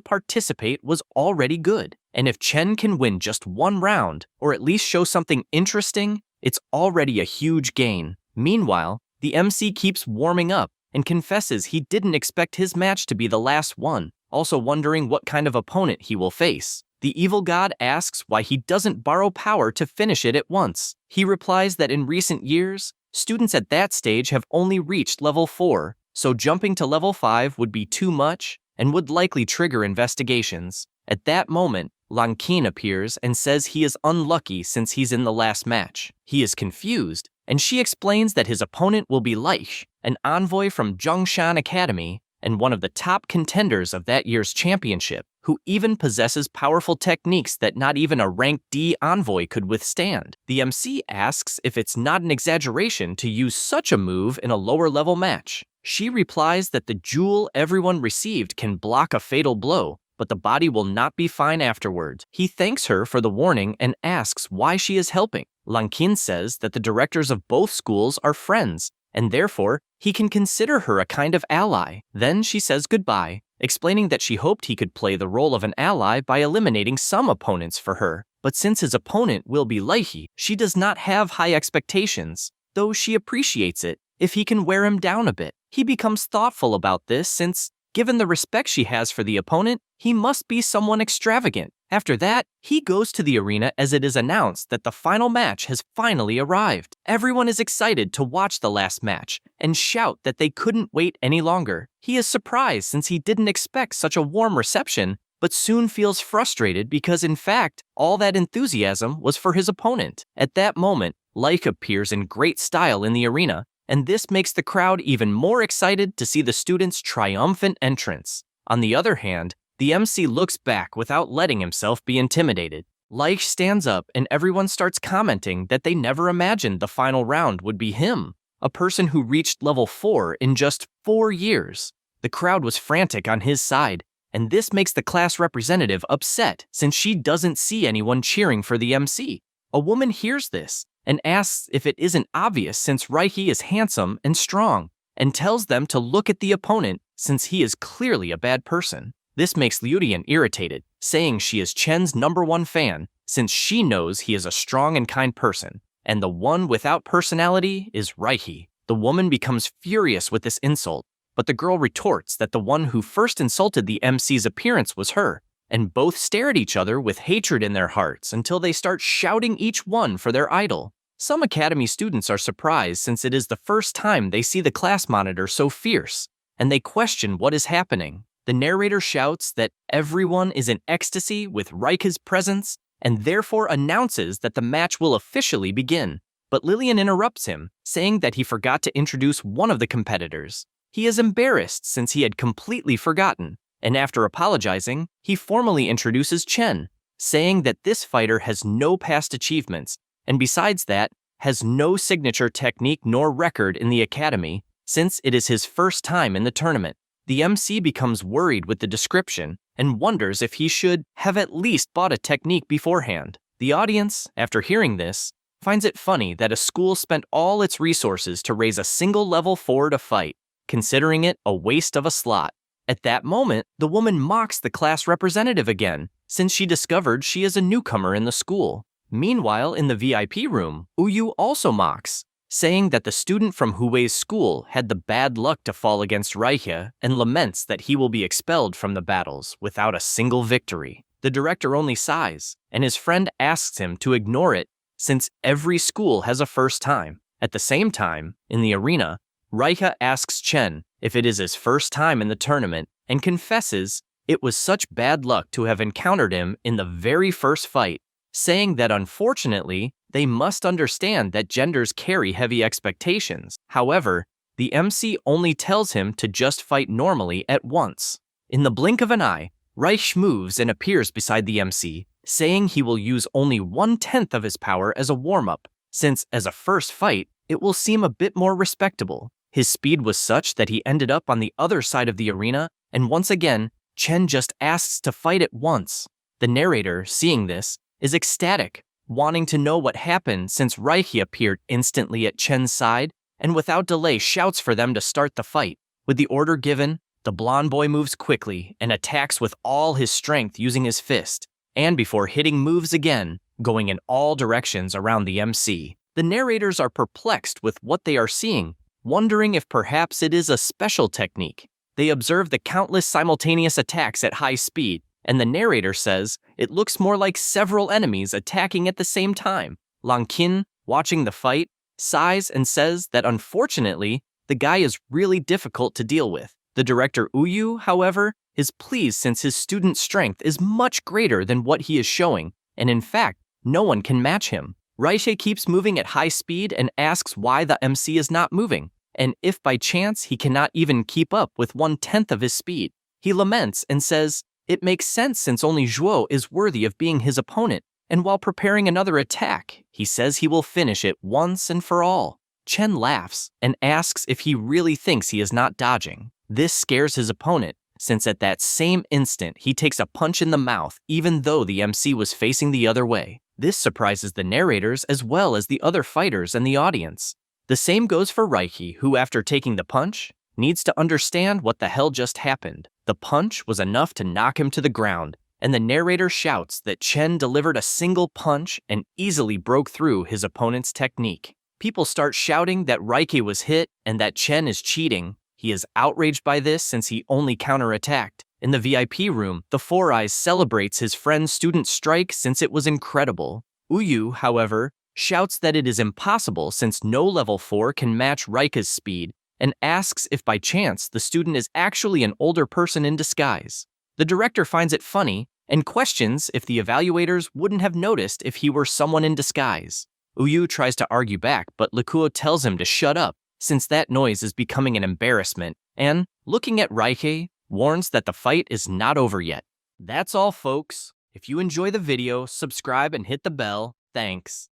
participate was already good. And if Chen can win just one round, or at least show something interesting, it's already a huge gain. Meanwhile, the MC keeps warming up and confesses he didn't expect his match to be the last one, also wondering what kind of opponent he will face. The evil god asks why he doesn't borrow power to finish it at once. He replies that in recent years, students at that stage have only reached level 4, so jumping to level 5 would be too much and would likely trigger investigations. At that moment, Lan Qin appears and says he is unlucky since he's in the last match. He is confused, and she explains that his opponent will be Leich, an envoy from Zhongshan Academy and one of the top contenders of that year's championship, who even possesses powerful techniques that not even a rank D envoy could withstand. The MC asks if it's not an exaggeration to use such a move in a lower-level match. She replies that the jewel everyone received can block a fatal blow, but the body will not be fine afterward. He thanks her for the warning and asks why she is helping. Lan Qin says that the directors of both schools are friends, and therefore, he can consider her a kind of ally. Then she says goodbye, explaining that she hoped he could play the role of an ally by eliminating some opponents for her. But since his opponent will be Leihi, she does not have high expectations, though she appreciates it if he can wear him down a bit. He becomes thoughtful about this since, given the respect she has for the opponent, he must be someone extravagant. After that, he goes to the arena as it is announced that the final match has finally arrived. Everyone is excited to watch the last match and shout that they couldn't wait any longer. He is surprised since he didn't expect such a warm reception, but soon feels frustrated because in fact, all that enthusiasm was for his opponent. At that moment, Leich appears in great style in the arena, and this makes the crowd even more excited to see the students' triumphant entrance. On the other hand, the MC looks back without letting himself be intimidated. Leich stands up and everyone starts commenting that they never imagined the final round would be him, a person who reached level 4 in just 4 years. The crowd was frantic on his side, and this makes the class representative upset since she doesn't see anyone cheering for the MC. A woman hears this and asks if it isn't obvious since Reihi is handsome and strong, and tells them to look at the opponent since he is clearly a bad person. This makes Liudian irritated, saying she is Chen's #1 fan since she knows he is a strong and kind person, and the one without personality is Reihi. The woman becomes furious with this insult, but the girl retorts that the one who first insulted the MC's appearance was her, and both stare at each other with hatred in their hearts until they start shouting each one for their idol. Some academy students are surprised since it is the first time they see the class monitor so fierce, and they question what is happening. The narrator shouts that everyone is in ecstasy with Reich's presence and therefore announces that the match will officially begin. But Lillian interrupts him, saying that he forgot to introduce one of the competitors. He is embarrassed since he had completely forgotten, and after apologizing, he formally introduces Chen, saying that this fighter has no past achievements, and besides that, has no signature technique nor record in the academy, since it is his first time in the tournament. The MC becomes worried with the description and wonders if he should have at least bought a technique beforehand. The audience, after hearing this, finds it funny that a school spent all its resources to raise a single level 4 to fight, considering it a waste of a slot. At that moment, the woman mocks the class representative again, since she discovered she is a newcomer in the school. Meanwhile, in the VIP room, Uyu also mocks, saying that the student from Huwei's school had the bad luck to fall against Reiche and laments that he will be expelled from the battles without a single victory. The director only sighs, and his friend asks him to ignore it since every school has a first time. At the same time, in the arena, Reiche asks Chen if it is his first time in the tournament and confesses it was such bad luck to have encountered him in the very first fight, saying that unfortunately, they must understand that genders carry heavy expectations. However, the MC only tells him to just fight normally at once. In the blink of an eye, Reich moves and appears beside the MC, saying he will use only 1/10 of his power as a warm-up, since as a first fight, it will seem a bit more respectable. His speed was such that he ended up on the other side of the arena, and once again, Chen just asks to fight at once. The narrator, seeing this, is ecstatic, wanting to know what happened since Reiki appeared instantly at Chen's side and without delay shouts for them to start the fight. With the order given, the blonde boy moves quickly and attacks with all his strength using his fist, and before hitting moves again, going in all directions around the MC. The narrators are perplexed with what they are seeing, wondering if perhaps it is a special technique. They observe the countless simultaneous attacks at high speed, and the narrator says it looks more like several enemies attacking at the same time. Lang Qin, watching the fight, sighs and says that unfortunately, the guy is really difficult to deal with. The director Uyu, however, is pleased since his student's strength is much greater than what he is showing, and in fact, no one can match him. Raiche keeps moving at high speed and asks why the MC is not moving, and if by chance he cannot even keep up with 1/10 of his speed. He laments and says, it makes sense since only Zhuo is worthy of being his opponent, and while preparing another attack, he says he will finish it once and for all. Chen laughs and asks if he really thinks he is not dodging. This scares his opponent, since at that same instant he takes a punch in the mouth even though the MC was facing the other way. This surprises the narrators as well as the other fighters and the audience. The same goes for Reiki, who after taking the punch, needs to understand what the hell just happened. The punch was enough to knock him to the ground, and the narrator shouts that Chen delivered a single punch and easily broke through his opponent's technique. People start shouting that Reiki was hit and that Chen is cheating. He is outraged by this since he only counterattacked. In the VIP room, the Four Eyes celebrates his friend's student strike since it was incredible. Uyu, however, shouts that it is impossible since no level 4 can match Reika's speed, and asks if by chance the student is actually an older person in disguise. The director finds it funny and questions if the evaluators wouldn't have noticed if he were someone in disguise. Uyu tries to argue back, but Likuo tells him to shut up since that noise is becoming an embarrassment, and, looking at Reiki, warns that the fight is not over yet. That's all, folks. If you enjoy the video, subscribe and hit the bell. Thanks.